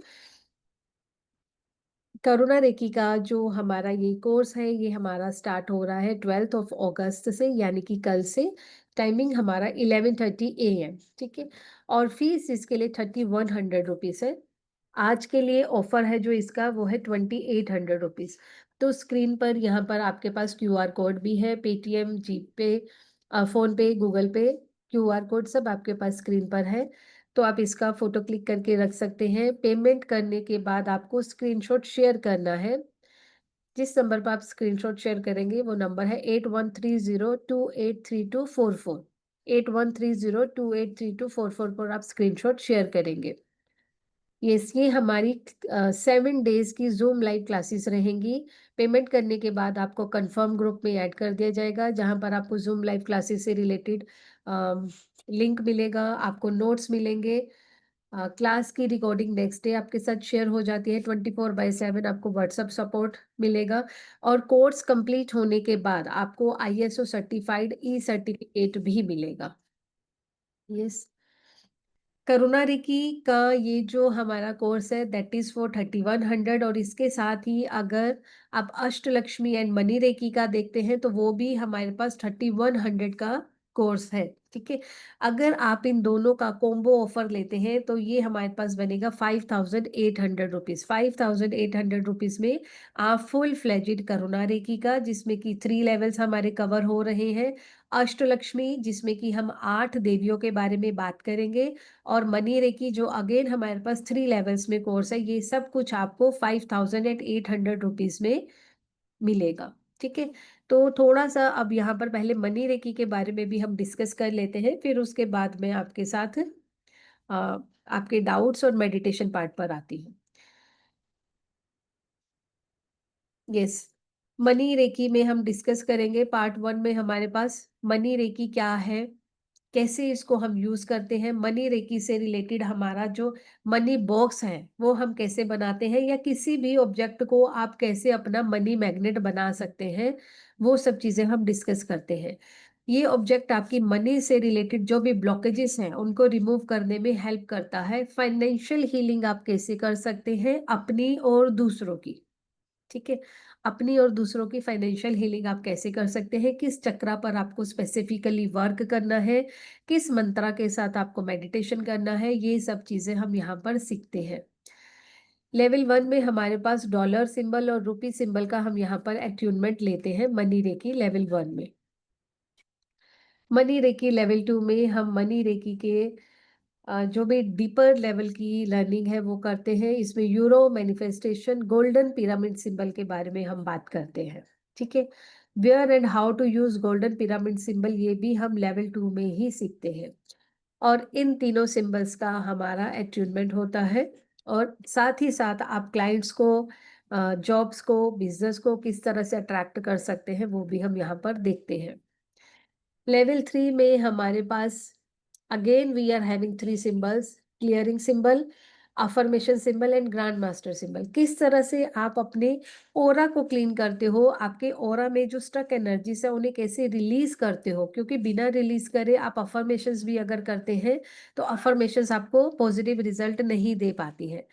करुणा रेकी का जो हमारा ये कोर्स है, ये हमारा स्टार्ट हो रहा है 12th ऑफ अगस्त से, यानी कि कल से। टाइमिंग हमारा 11:30 AM, ठीक है? और फीस इसके लिए 3100 रुपीज़ है। आज के लिए ऑफर है जो इसका, वो है 2800 रुपीज़। तो स्क्रीन पर यहाँ पर आपके पास क्यूआर कोड भी है, पेटीएम, जीपे, फ़ोन पे, गूगल पे, क्यूआर कोड सब आपके पास स्क्रीन पर है। तो आप इसका फ़ोटो क्लिक करके रख सकते हैं। पेमेंट करने के बाद आपको स्क्रीनशॉट शेयर करना है। जिस नंबर पर आप स्क्रीनशॉट शेयर करेंगे वो नंबर है 8130283244। 8130283244 पर आप स्क्रीनशॉट शेयर करेंगे। यस, ये हमारी 7 डेज़ की ज़ूम लाइव क्लासेस रहेंगी। पेमेंट करने के बाद आपको कन्फर्म ग्रुप में ऐड कर दिया जाएगा, जहाँ पर आपको ज़ूम लाइव क्लासेस से रिलेटेड लिंक मिलेगा, आपको नोट्स मिलेंगे। क्लास की रिकॉर्डिंग नेक्स्ट डे आपके साथ शेयर हो जाती है। 24/7 आपको व्हाट्सएप सपोर्ट मिलेगा। और कोर्स कंप्लीट होने के बाद आपको आईएसओ सर्टिफाइड ई सर्टिफिकेट भी मिलेगा। यस। करुणा रिकी का ये जो हमारा कोर्स है दैट इज़ फॉर 3100, और इसके साथ ही अगर आप अष्टलक्ष्मी एंड मनी रेकी का देखते हैं तो वो भी हमारे पास 3100 का कोर्स है, ठीक है? अगर आप इन दोनों का कॉम्बो ऑफर लेते हैं तो ये हमारे पास बनेगा 5800 रुपीज़। 5800 में आप फुल फ्लेजेड करुणा रेकी का, जिसमें कि 3 लेवल्स हमारे कवर हो रहे हैं, अष्टलक्ष्मी जिसमें कि हम 8 देवियों के बारे में बात करेंगे, और मनी रेकी जो अगेन हमारे पास 3 लेवल्स में कोर्स है, ये सब कुछ आपको 5800 में मिलेगा, ठीक है? तो थोड़ा-सा अब यहाँ पर पहले मनी रेकी के बारे में भी हम डिस्कस कर लेते हैं, फिर उसके बाद मैं आपके साथ आपके डाउट्स और मेडिटेशन पार्ट पर आती हूँ। यस, मनी रेकी में हम डिस्कस करेंगे। पार्ट 1 में हमारे पास मनी रेकी क्या है, कैसे इसको हम यूज़ करते हैं, मनी रेकी से रिलेटेड हमारा जो मनी बॉक्स है, वो हम कैसे बनाते हैं, या किसी भी ऑब्जेक्ट को आप कैसे अपना मनी मैग्नेट बना सकते हैं, वो सब चीज़ें हम डिस्कस करते हैं। ये ऑब्जेक्ट आपकी मनी से रिलेटेड जो भी ब्लॉकेजेस हैं, उनको रिमूव करने में हेल्प करता है। फाइनेंशियल हीलिंग आप कैसे कर सकते हैं, अपनी और दूसरों की। ठीक है? अपनी और दूसरों की फाइनेंशियल हीलिंग आप कैसे कर सकते हैं, किस चक्रा पर आपको स्पेसिफिकली वर्क करना है, किस मंत्रा के साथ आपको मेडिटेशन करना है, ये सब चीज़ें हम यहाँ पर सीखते हैं। लेवल 1 में हमारे पास डॉलर सिंबल और रूपी सिंबल का हम यहाँ पर अट्यूनमेंट लेते हैं मनी रेकी लेवल 1 में। मनी रेकी लेवल 2 में हम मनी रेकी के जो भी डीपर लेवल की लर्निंग है वो करते हैं। इसमें euro manifestation golden pyramid symbol के बारे में हम बात करते हैं, ठीक है? Where and how to use golden pyramid symbol, ये भी हम लेवल 2 में ही सीखते हैं। और इन तीनों सिंबल्स का हमारा अट्यूनमेंट होता है, और साथ ही साथ आप क्लाइंट्स को, जॉब्स को, बिजनेस को किस तरह से अट्रैक्ट कर सकते हैं, वो भी हम यहाँ पर देखते हैं। लेवल 3 में हमारे पास again we are having 3 symbols, clearing symbol, affirmation symbol and grand master symbol. किस तरह से आप अपने ऑरा को क्लीन करते हो, आपके ऑरा में जो स्टक एनर्जीज है उन्हें कैसे रिलीज करते हो, क्योंकि बिना रिलीज करे आप अफर्मेशंस भी अगर करते हैं तो अफर्मेशंस आपको पॉजिटिव रिजल्ट नहीं दे पाती है।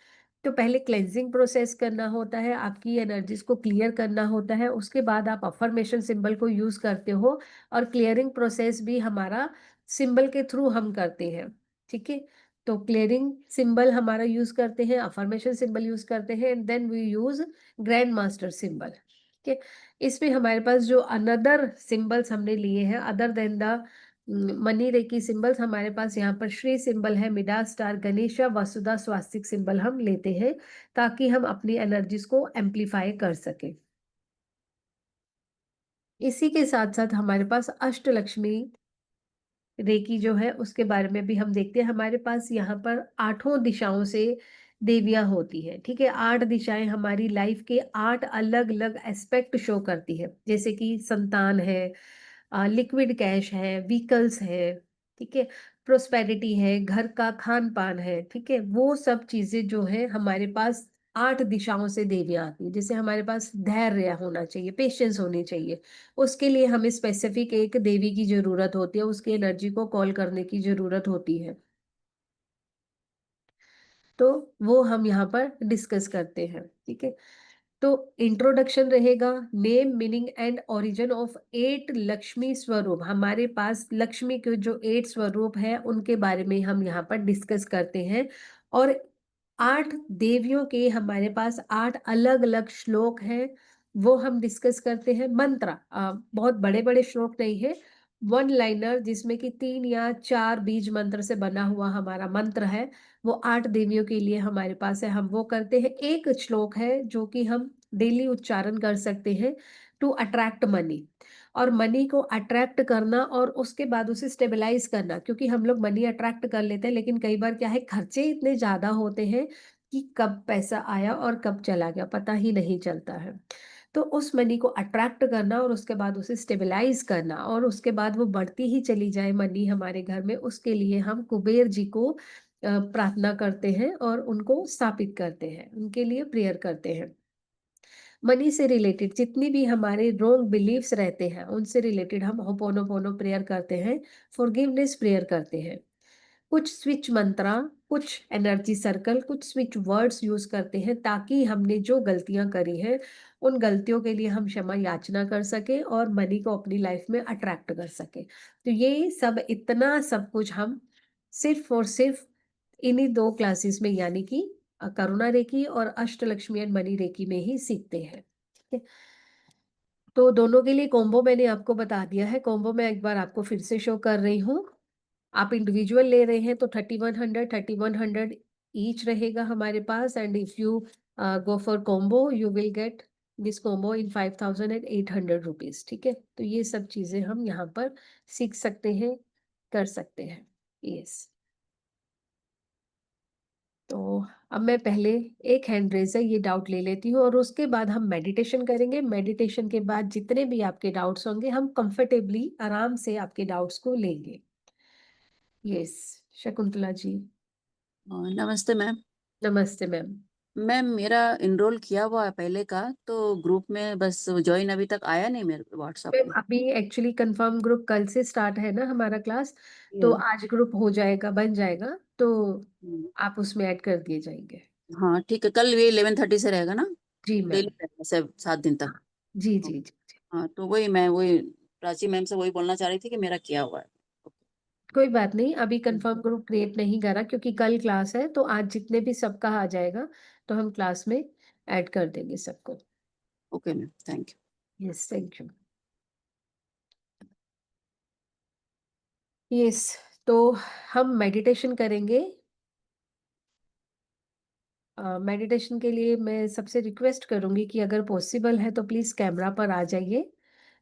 तो पहले क्लेंजिंग प्रोसेस करना होता है, आपकी एनर्जीज को क्लियर करना होता है, उसके बाद आप अफर्मेशन सिंबल को यूज करते हो। और क्लियरिंग प्रोसेस भी हमारा सिंबल के थ्रू हम करते हैं, ठीक है? तो क्लियरिंग सिंबल हमारा यूज करते हैं, अफर्मेशन सिंबल यूज करते हैं, and then we use grand master symbol, ठीक है? इसमें हमारे पास जो अनदर सिंबल्स हमने लिए हैं other than the money reiki symbols, हमारे पास यहाँ पर श्री सिंबल है, Midas star, Ganesha, Vasudha, swastik symbol हम लेते हैं, ताकि हम अपनी एनर्जीज को एम्पलीफाई कर सकें। इसी के साथ साथ हमारे पास अष्टलक्ष्मी रेकी जो है उसके बारे में भी हम देखते हैं। हमारे पास यहाँ पर 8 दिशाओं से देवियाँ होती हैं, ठीक है? 8 दिशाएं हमारी लाइफ के 8 अलग-अलग एस्पेक्ट शो करती है, जैसे कि संतान है, लिक्विड कैश है, व्हीकल्स है, ठीक है? प्रोस्पेरिटी है, घर का खान-पान है, ठीक है? वो सब चीज़ें जो हैं हमारे पास 8 दिशाओं से देवियां आती है। जैसे हमारे पास धैर्य होना चाहिए, पेशेंस होनी चाहिए, उसके लिए हमें स्पेसिफिक एक देवी की जरूरत होती है, उसकी एनर्जी को कॉल करने की जरूरत होती है। तो वो हम यहाँ पर डिस्कस करते हैं, ठीक है। तो इंट्रोडक्शन रहेगा, name, meaning and origin of 8 Lakshmi स्वरूप। हमारे पास लक्ष्मी के जो 8 स्वरूप हैं उनके बारे में हम यहाँ पर डिस्कस करते हैं। और 8 देवियों के हमारे पास 8 अलग अलग श्लोक हैं, वो हम डिस्कस करते हैं। मंत्र बहुत बड़े बड़े श्लोक नहीं है, वन लाइनर, जिसमें कि 3 या 4 बीज मंत्र से बना हुआ हमारा मंत्र है, वो 8 देवियों के लिए हमारे पास है, हम वो करते हैं। एक श्लोक है जो कि हम डेली उच्चारण कर सकते हैं, टू अट्रैक्ट मनी। और मनी को अट्रैक्ट करना और उसके बाद उसे स्टेबलाइज करना, क्योंकि हम लोग मनी अट्रैक्ट कर लेते हैं, लेकिन कई बार क्या है, खर्चे इतने ज्यादा होते हैं कि कब पैसा आया और कब चला गया पता ही नहीं चलता है। तो उस मनी को अट्रैक्ट करना और उसके बाद उसे स्टेबलाइज करना और उसके बाद वो बढ़ती ही चली जाए मनी हमारे घर में, उसके लिए हम कुबेर जी को प्रार्थना करते हैं और उनको स्थापित करते हैं, उनके लिए प्रेयर करते हैं। मनी से रिलेटेड जितनी भी हमारे रॉन्ग बिलीव्स रहते हैं उनसे रिलेटेड हम होपोनोपोनो प्रेयर करते हैं, फॉरगिवनेस प्रेयर करते हैं। कुछ स्विच मंत्रा, कुछ एनर्जी सर्कल, कुछ स्विच वर्ड्स यूज करते हैं ताकि हमने जो गलतियां करी हैं उन गलतियों के लिए हम क्षमा याचना कर सके और मनी को अपनी लाइफ में अट्रैक्ट कर सके। तो ये सब इतना सब कुछ हम सिर्फ और सिर्फ इन्हीं 2 क्लासेस में, यानी कि करुणा रेकी और अष्टलक्ष्मी एंड मनी रेकी में ही सीखते हैं, ठीक है। तो दोनों के लिए कॉम्बो मैंने आपको बता दिया है। कॉम्बो मैं एक बार आपको फिर से शो कर रही हूँ। आप इंडिविजुअल ले रहे हैं तो 3100 ईच रहेगा हमारे पास, and if you go for combo you will get this combo in 5800 rupees, ठीक है। तो ये सब चीजें हम यहाँ पर सीख सकते हैं, कर सकते हैं। यस। तो अब मैं पहले एक हैंड रेज है ये डाउट ले लेती हूँ और उसके बाद हम मेडिटेशन करेंगे। मेडिटेशन के बाद जितने भी आपके डाउट्स होंगे हम कंफर्टेबली आराम से आपके डाउट्स को लेंगे। यस, शकुंतला जी। नमस्ते मैम। नमस्ते मैम। मैम मेरा इनरोल किया हुआ है पहले का, तो ग्रुप में बस ज्वाइन अभी तक आया नहीं मेरे व्हाट्सएप मैम पे। अभी एक्चुअली कंफर्म ग्रुप कल से स्टार्ट है ना हमारा क्लास, तो ये, आज ग्रुप हो जाएगा, बन जाएगा, तो हम्म, आप उसमें ऐड कर दिए जाएंगे। हाँ ठीक है, कल ये 11:30 से रहेगा ना? जी डेली मैम। रहेगा 7 दिन तक। हाँ, जी जी जी जी। हाँ तो वही प्राची मैम से वही बोलना चाह रही थी कि मेरा किया हुआ है। कोई बात नहीं, अभी हम्म, कंफर्म ग्रुप क्रिएट नहीं करा क्योंकि कल क्लास है, तो आज जितने भी सबका आ जाएगा तो हम क्लास में ऐड कर देंगे सबको। Okay ma'am, thank you. Yes, thank you. Yes, तो हम मेडिटेशन करेंगे। मेडिटेशन के लिए मैं सबसे रिक्वेस्ट करूंगी कि अगर पॉसिबल है तो प्लीज कैमरा पर आ जाइए।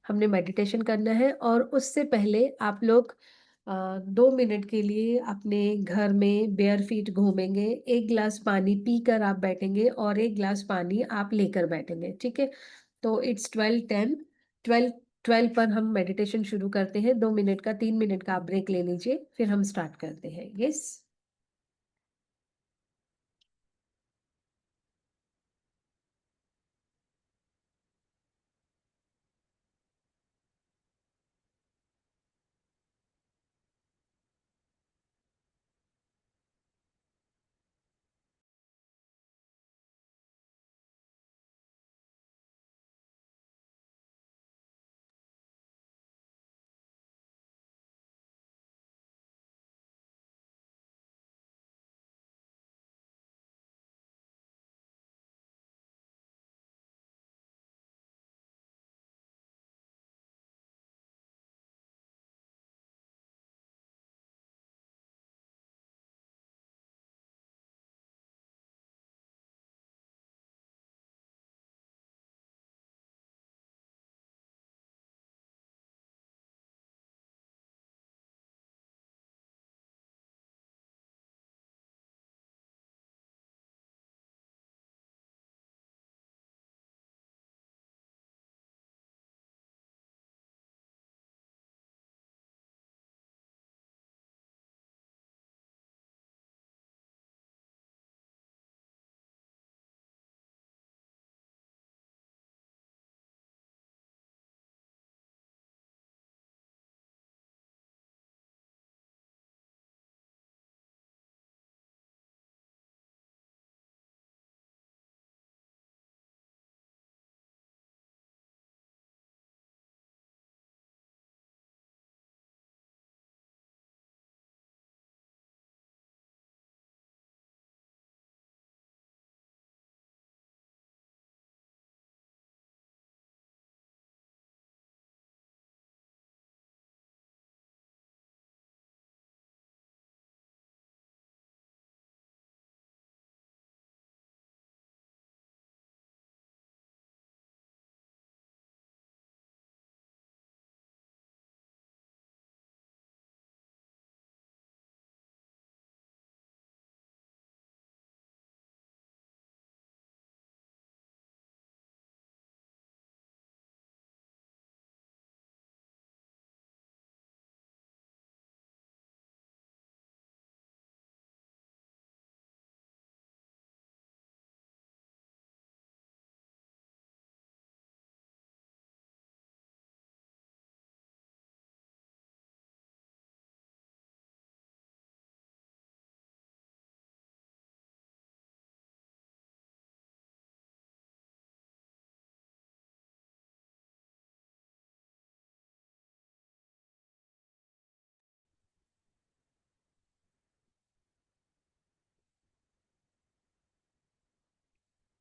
हमने मेडिटेशन करना है और उससे पहले आप लोग 2 मिनट के लिए अपने घर में बेयर फीट घूमेंगे, एक गिलास पानी पीकर आप बैठेंगे और एक गिलास पानी आप लेकर बैठेंगे, ठीक है। तो इट्स 12:10, 12:12 पर हम मेडिटेशन शुरू करते हैं। 2 मिनट का, 3 मिनट का आप ब्रेक ले लीजिए, फिर हम स्टार्ट करते हैं। Yes.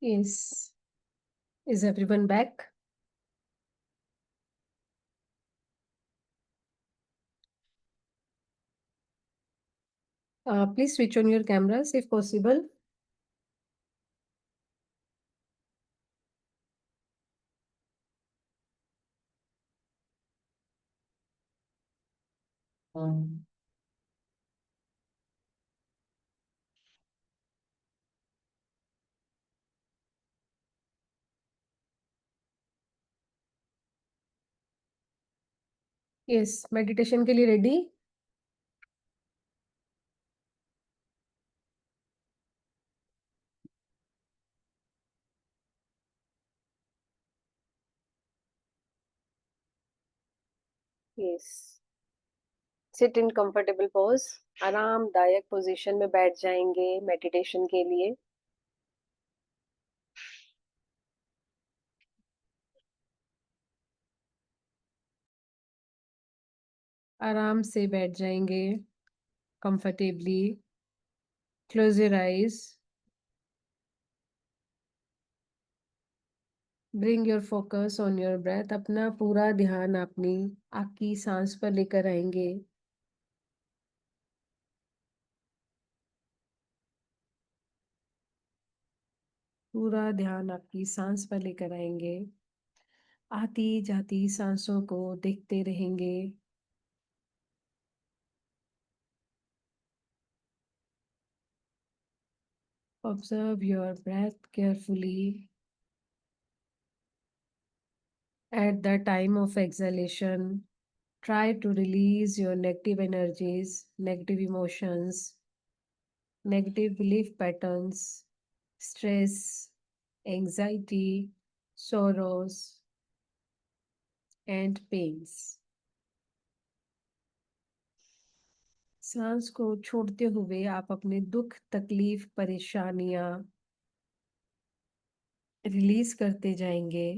Yes. Is everyone back? Please switch on your cameras if possible. Yes, meditation के लिए ready? Yes. Sit in comfortable pose, आरामदायक पोजीशन में बैठ जाएंगे मेडिटेशन के लिए। आराम से बैठ जाएंगे comfortably. Close your eyes. Bring your focus on your breath. अपना पूरा ध्यान अपनी आपकी सांस पर लेकर आएंगे। पूरा ध्यान आपकी सांस पर लेकर आएंगे। आती जाती सांसों को देखते रहेंगे। Observe your breath carefully. At the time of exhalation, try to release your negative energies, negative emotions, negative belief patterns, stress, anxiety, sorrows, and pains. सांस को छोड़ते हुए आप अपने दुख, तकलीफ, परेशानियां रिलीज करते जाएंगे।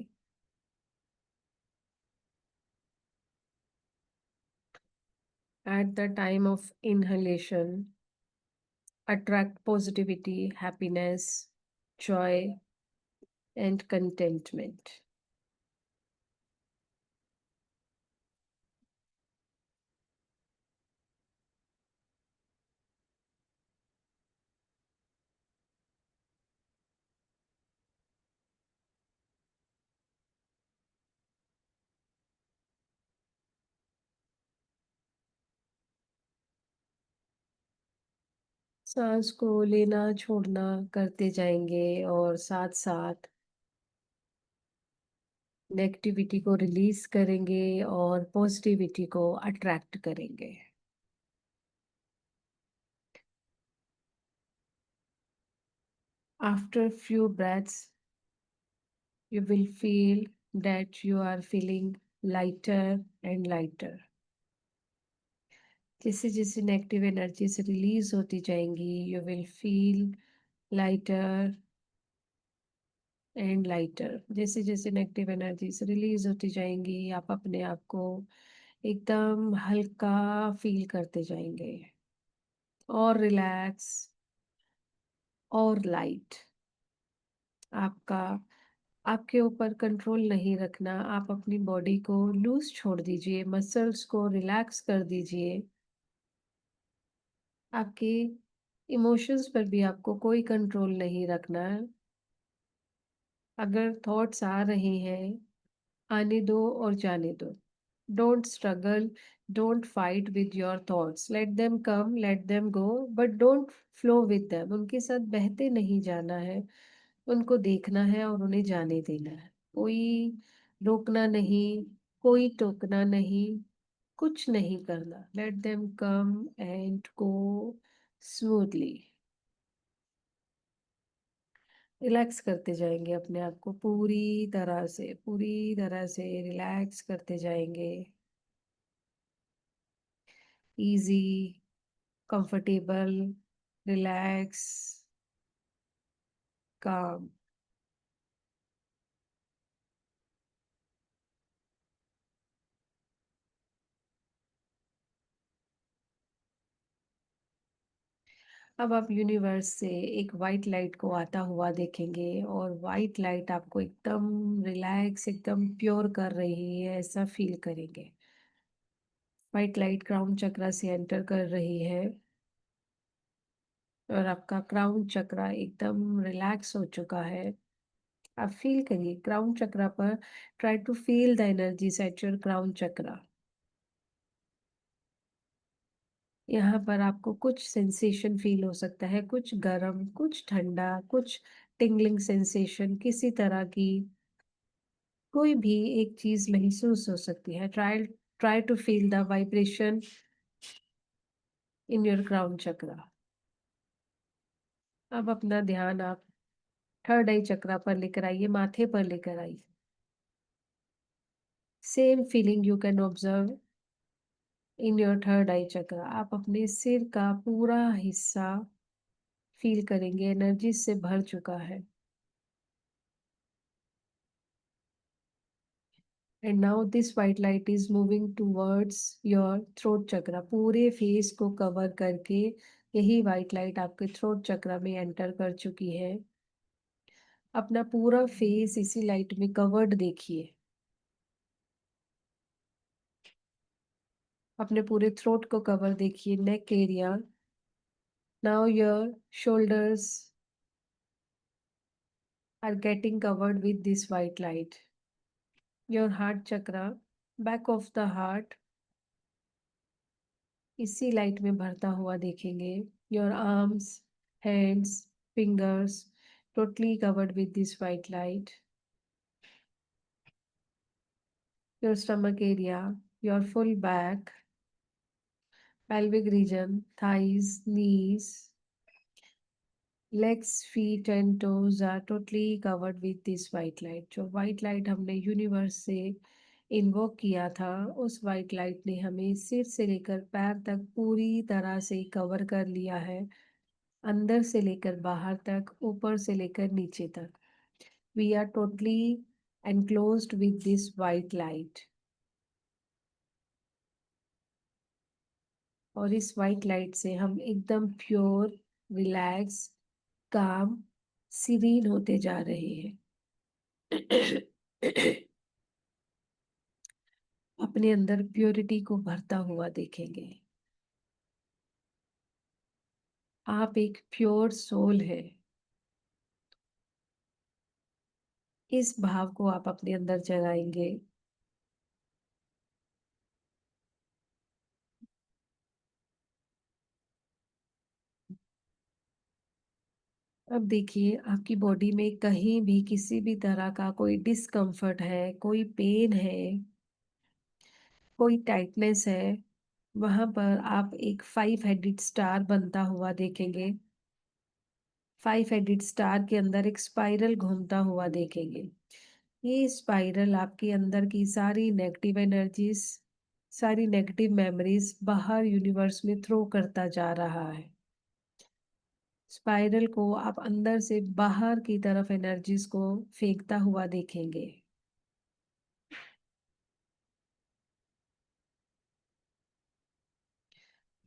At the time of inhalation, attract positivity, happiness, joy, and contentment. सांस को लेना छोड़ना करते जाएंगे और साथ साथ नेगेटिविटी को रिलीज करेंगे और पॉजिटिविटी को अट्रैक्ट करेंगे। After few breaths, you will feel that you are feeling lighter and lighter. जैसे जैसे नेगेटिव एनर्जी से रिलीज होती जाएंगी, you will feel lighter and lighter. जैसे जैसे नेगेटिव एनर्जी से रिलीज होती जाएंगी, आप अपने आप को एकदम हल्का फील करते जाएंगे और रिलैक्स और लाइट। आपका आपके ऊपर कंट्रोल नहीं रखना। आप अपनी बॉडी को लूज छोड़ दीजिए, मसल्स को रिलैक्स कर दीजिए। आपके इमोशंस पर भी आपको कोई कंट्रोल नहीं रखना है। अगर थॉट्स आ रहे हैं, आने दो और जाने दो। Don't struggle, don't fight with your thoughts. Let them come, let them go, but don't flow with them. उनके साथ बहते नहीं जाना है, उनको देखना है और उन्हें जाने देना है। कोई रोकना नहीं, कोई टोकना नहीं, कुछ नहीं करना। Let them come and go smoothly. Relax करते जाएंगे अपने आप को पूरी तरह से रिलैक्स करते जाएंगे। इजी, कंफर्टेबल, रिलैक्स, काम। अब आप यूनिवर्स से एक वाइट लाइट को आता हुआ देखेंगे और वाइट लाइट आपको एकदम रिलैक्स, एकदम प्योर कर रही है, ऐसा फील करेंगे। वाइट लाइट क्राउन चक्रा से एंटर कर रही है और आपका क्राउन चक्रा एकदम रिलैक्स हो चुका है। आप फील करिए क्राउन चक्रा पर, try to feel the energies at your crown chakra. यहाँ पर आपको कुछ सेंसेशन फील हो सकता है, कुछ गर्म, कुछ ठंडा, कुछ टिंगलिंग सेंसेशन, किसी तरह की कोई भी एक चीज महसूस हो सकती है। Try try to feel the vibration in your crown chakra. अब अपना ध्यान आप थर्ड आई चक्रा पर लेकर आइए, माथे पर लेकर आइए। Same feeling you can observe in your third eye chakra. आप अपने सिर का पूरा हिस्सा फील करेंगे एनर्जी से भर चुका है। And now this white light is moving towards your throat chakra. पूरे फेस को कवर करके यही वाइट लाइट आपके थ्रोट चक्रा में एंटर कर चुकी है। अपना पूरा फेस इसी लाइट में कवर्ड देखिए। अपने पूरे थ्रोट को कवर देखिए, neck area. Now your shoulders are getting covered with this white light. Your heart chakra, back of the heart, इसी लाइट में भरता हुआ देखेंगे। Your arms, hands, fingers, totally covered with this white light. Your stomach area, your full back, pelvic region, thighs, knees, legs, feet and toes are totally covered with this white light. जो white light हमने universe से invoke किया था, उस white light ने हमें सिर से लेकर पैर तक पूरी तरह से कवर कर लिया है। अंदर से लेकर बाहर तक, ऊपर से लेकर नीचे तक। We are totally enclosed with this white light. और इस वाइट लाइट से हम एकदम प्योर, रिलैक्स, काम, सीरीन होते जा रहे हैं। अपने अंदर प्योरिटी को भरता हुआ देखेंगे। आप एक प्योर सोल है। इस भाव को आप अपने अंदर जगाएंगे। अब देखिए आपकी बॉडी में कहीं भी किसी भी तरह का कोई डिस्कम्फर्ट है, कोई पेन है, कोई टाइटनेस है, वहां पर आप एक 5 हेडेड स्टार बनता हुआ देखेंगे। 5 हेडेड स्टार के अंदर एक स्पाइरल घूमता हुआ देखेंगे। ये स्पाइरल आपके अंदर की सारी नेगेटिव एनर्जीज, सारी नेगेटिव मेमोरीज बाहर यूनिवर्स में थ्रो करता जा रहा है। स्पाइरल को आप अंदर से बाहर की तरफ एनर्जीज को फेंकता हुआ देखेंगे।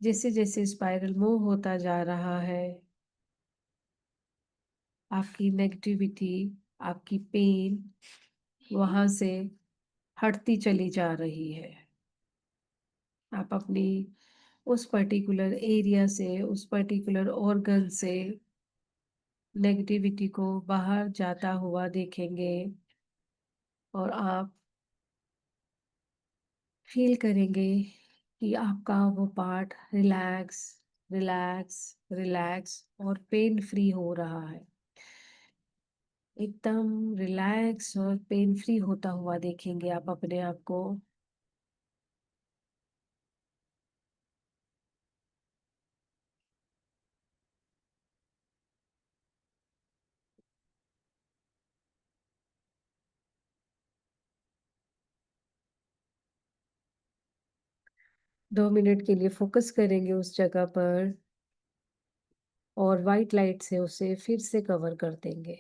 जैसे जैसे स्पाइरल मूव होता जा रहा है, आपकी नेगेटिविटी, आपकी पेन वहां से हटती चली जा रही है। आप अपनी उस पर्टिकुलर एरिया से, उस पर्टिकुलर ऑर्गन से नेगेटिविटी को बाहर जाता हुआ देखेंगे और आप फील करेंगे कि आपका वो पार्ट रिलैक्स, रिलैक्स, रिलैक्स और पेन फ्री हो रहा है। एकदम रिलैक्स और पेन फ्री होता हुआ देखेंगे आप अपने आप को। दो मिनट के लिए फोकस करेंगे उस जगह पर और वाइट लाइट से उसे फिर से कवर कर देंगे।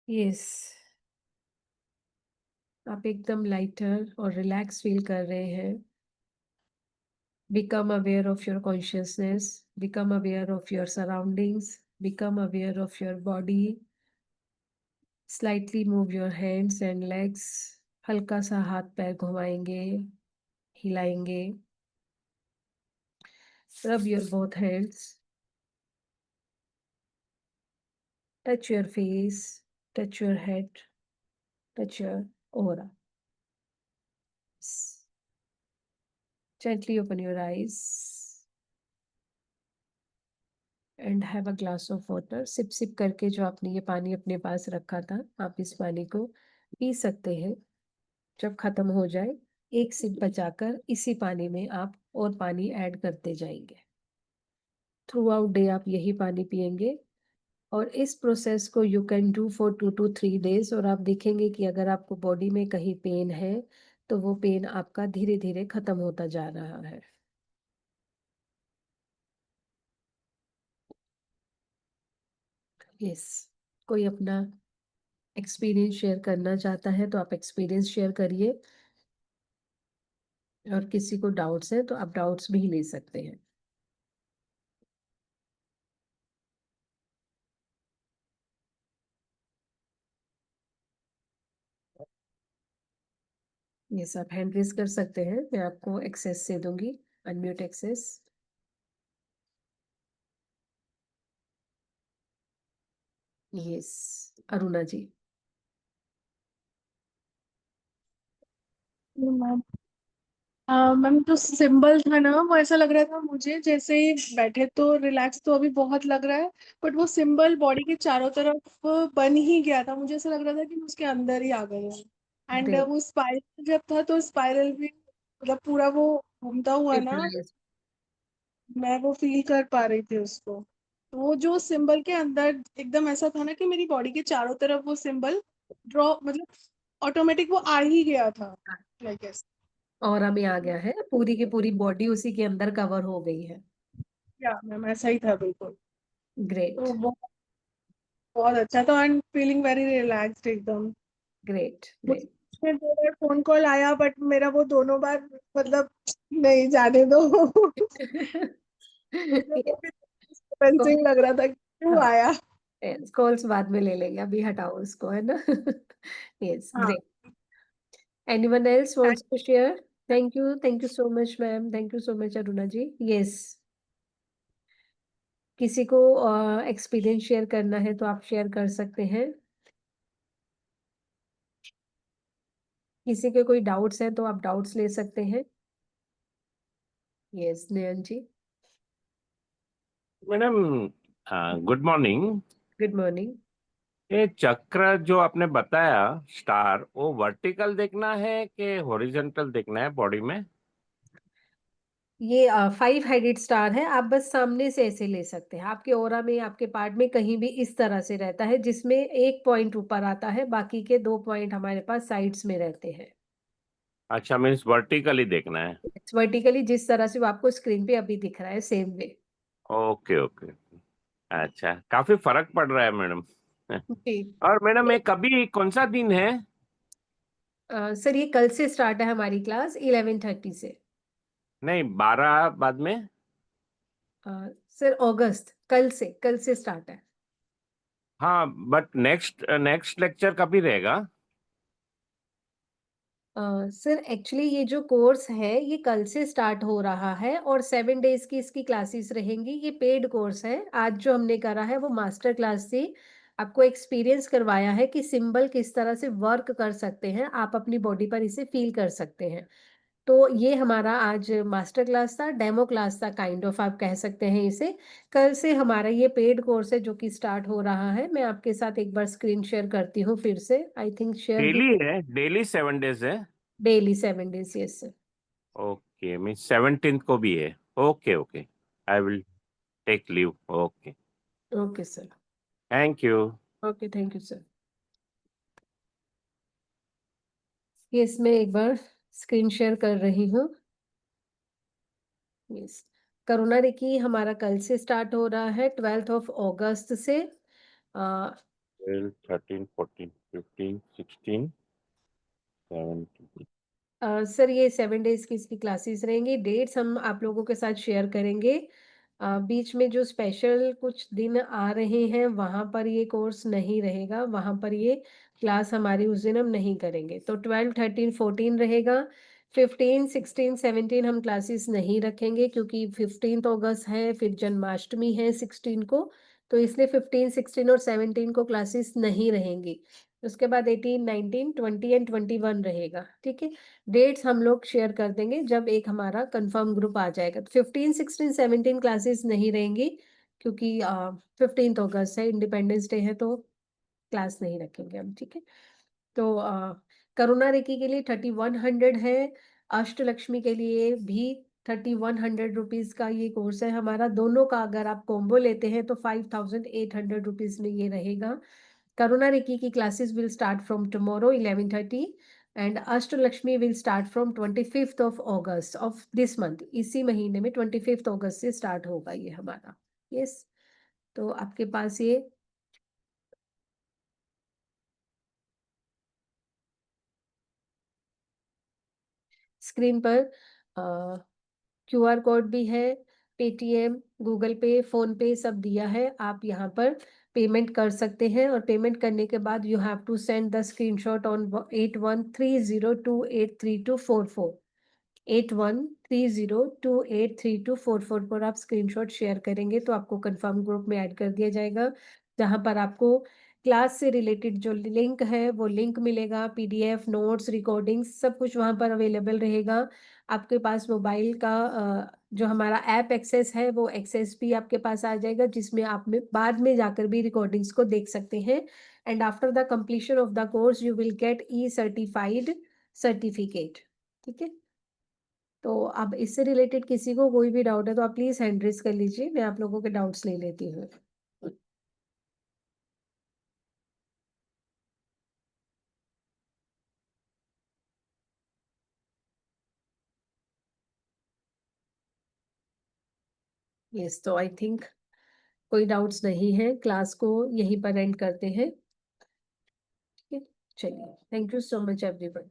यस, आप एकदम लाइटर और रिलैक्स फील कर रहे हैं। Become aware of your consciousness, become aware of your surroundings, become aware of your body. Slightly move your hands and legs. हल्का सा हाथ पैर घुमाएंगे, हिलाएंगे. Rub your both hands. Touch your face, touch your head, touch your aura. Gently open your eyes and have a glass of water. Sip sip करके जो आपने ये पानी अपने पास रखा था, आप इस पानी को पी सकते हैं. जब खत्म हो जाए, एक सिप बचाकर इसी पानी में आप और पानी ऐड करते जाएंगे. थ्रू आउट डे आप यही पानी पिएंगे और इस प्रोसेस को you can do for 2 to 3 days. और आप देखेंगे कि अगर आपको बॉडी में कहीं पेन है तो वो पेन आपका धीरे धीरे खत्म होता जा रहा है. यस, कोई अपना एक्सपीरियंस शेयर करना चाहता है तो आप एक्सपीरियंस शेयर करिए, और किसी को डाउट्स है तो आप डाउट्स भी ले सकते हैं. यस, आप हैंड रेज कर सकते हैं, मैं आपको एक्सेस दे दूंगी, अनम्यूट एक्सेस. यस, अरुणा जी. मैम मैम जो सिंबल था ना, वो ऐसा लग रहा था मुझे जैसे ही बैठे तो रिलैक्स तो अभी बहुत लग रहा है, बट वो सिंबल बॉडी के चारों तरफ बन ही गया था. मुझे ऐसा लग रहा था कि मैं उसके अंदर ही आ गई हूँ. And great. वो स्पाइरल जब था तो स्पाइरल भी मतलब पूरा वो घूमता हुआ ना, मैं वो फील कर पा रही थी उसको. तो वो जो सिंबल के अंदर एकदम ऐसा था ना कि मेरी बॉडी के चारों तरफ वो सिंबल ड्रॉ मतलब ऑटोमेटिक वो आ ही गया था, लाइक ऐसे. और हमें आ गया है, पूरी की पूरी बॉडी उसी के अंदर कवर हो गई है. या मैम ऐसा ही था बिल्कुल. ग्रेट. तो बहुत बहुत अच्छा था एंड फीलिंग वेरी रिलैक्स्ड एकदम. ग्रेट. ग्रेट. मुझे 2 बार फोन कॉल आया बट मेरा वो दोनों बार मतलब नहीं जाने दो. मुझे वो भी डिस्टर्बेंसिंग लग रहा था कि क्यों हाँ, आया. कॉल्स बाद में ले लेंगे, अभी हटाओ उसको, है ना. यस, हाँ. Great. Anyone else wants to share? Thank you so much ma'am, thank you so much Aruna ji. Yes, किसी को एक्सपीरियंस शेयर करना है तो आप शेयर कर सकते हैं. किसी के कोई डाउट्स हैं तो आप डाउट्स ले सकते हैं. Yes, Nayan ji. Madam good morning. Good morning. ये चक्र जो आपने बताया, स्टार, वो वर्टिकल देखना है कि हॉरिजॉन्टल देखना है बॉडी में? ये 5 हेडेड स्टार है, आप बस सामने से ऐसे ले सकते हैं. आपके ऑरा में, आपके पार्ट में कहीं भी इस तरह से रहता है, जिसमें एक पॉइंट ऊपर आता है, बाकी के 2 पॉइंट हमारे पास साइड्स में रहते हैं. अच्छा, मीन्स वर्टिकली देखना है. वर्टिकली जिस तरह से वो आपको स्क्रीन पे अभी दिख रहा है, सेम वे. Okay okay. अच्छा, काफी फर्क पड़ रहा है मैडम. जी. और मैडम ये कभी कौन सा दिन है? सर, ये कल से स्टार्ट है हमारी क्लास 11:30 से. नहीं, 12 बाद में. अ, सर अगस्त, कल से स्टार्ट है. हाँ, बट नेक्स्ट नेक्स्ट लेक्चर कभी रहेगा? सर एक्चुअली ये जो कोर्स है ये कल से स्टार्ट हो रहा है और 7 डेज की इसकी क्लासेस रहेंगी. ये पेड कोर्स है. आज जो हमने करा है वो मास्टर क्लास थी. आपको एक्सपीरियंस करवाया है कि सिंबल किस तरह से वर्क कर सकते हैं, आप अपनी बॉडी पर इसे फील कर सकते हैं. तो ये हमारा आज मास्टर क्लास था, डेमो क्लास था, काइंड ऑफ आप कह सकते हैं इसे. कल से हमारा ये पेड कोर्स है जो कि स्टार्ट हो रहा है. मैं आपके साथ एक बार स्क्रीन शेयर करती हूँ फिर से. आई थिंक शेयर ही. डेली है? डेली 7 डेज है? Daily 7 days, yes sir. Okay, means 17th को भी है. Okay okay. I will take leave. Okay. Okay sir. Thank you. Okay, thank you sir. Yes, मैं एक बार स्क्रीन शेयर कर रही हूँ. यस, करुणा रेकी हमारा कल से स्टार्ट हो रहा है, 12th of August से. 12, 13, 14, 15, 16, 17. सर ये 7 डेज की इसकी क्लासेस रहेंगी। डेट्स हम आप लोगों के साथ शेयर करेंगे। बीच में जो स्पेशल कुछ दिन आ रहे हैं वहाँ पर ये कोर्स नहीं रहेगा, वहाँ पर ये क्लास हमारी उस दिन हम नहीं करेंगे। तो 12, 13, 14 रहेगा। 15, 16, 17 हम क्लासेस नहीं रखेंगे क्योंकि 15 अगस्त है, फिर जन्माष्टमी है 16 को, तो इसलिए 15, 16 और 17 को क्लासेस नहीं रहेंगी। उसके बाद 18, 19, 20 एंड 21 रहेगा। ठीक है, डेट्स हम लोग शेयर कर देंगे जब एक हमारा कंफर्म ग्रुप आ जाएगा। तो 15, 16, 17 क्लासेस नहीं रहेंगी क्योंकि 15 अगस्त है, इंडिपेंडेंस डे है, तो क्लास नहीं रखेंगे हम। ठीक है, तो करुणा रेकी के लिए 3100 है, अष्टलक्ष्मी के लिए भी 3100 रुपीज का ये कोर्स है हमारा। दोनों का अगर आप कॉम्बो लेते हैं तो 5800 रुपीज में ये रहेगा। Karuna Reiki की classes will start from tomorrow 11:30 and Ashtalakshmi will start from 25th of August of this month। इसी महीने में 25th अगस्त से स्टार्ट होगा ये हमारा। यस, तो आपके पास ये स्क्रीन पर QR कोड भी है, पेटीएम, गूगल पे, फोन पे सब दिया है। आप यहाँ पर पेमेंट कर सकते हैं और पेमेंट करने के बाद you have to send the screenshot on 8130283244। 8130283244 पर आप स्क्रीनशॉट शेयर करेंगे तो आपको कंफर्म ग्रुप में ऐड कर दिया जाएगा, जहां पर आपको क्लास से रिलेटेड जो लिंक है वो लिंक मिलेगा, पीडीएफ, नोट्स, रिकॉर्डिंग्स सब कुछ वहां पर अवेलेबल रहेगा। आपके पास मोबाइल का जो हमारा ऐप एक्सेस है वो एक्सेस भी आपके पास आ जाएगा, जिसमें आप में बाद में जाकर भी रिकॉर्डिंग्स को देख सकते हैं। And after the completion of the course you will gate E certified certificate. ठीक है, तो अब इससे रिलेटेड किसी को कोई भी डाउट है तो आप प्लीज हैंड रेज कर लीजिए, मैं आप लोगों के डाउट्स ले लेती हूँ। यस, तो आई थिंक कोई डाउट्स नहीं है, क्लास को यहीं पर एंड करते हैं। ठीक है, चलिए, thank you so much everyone.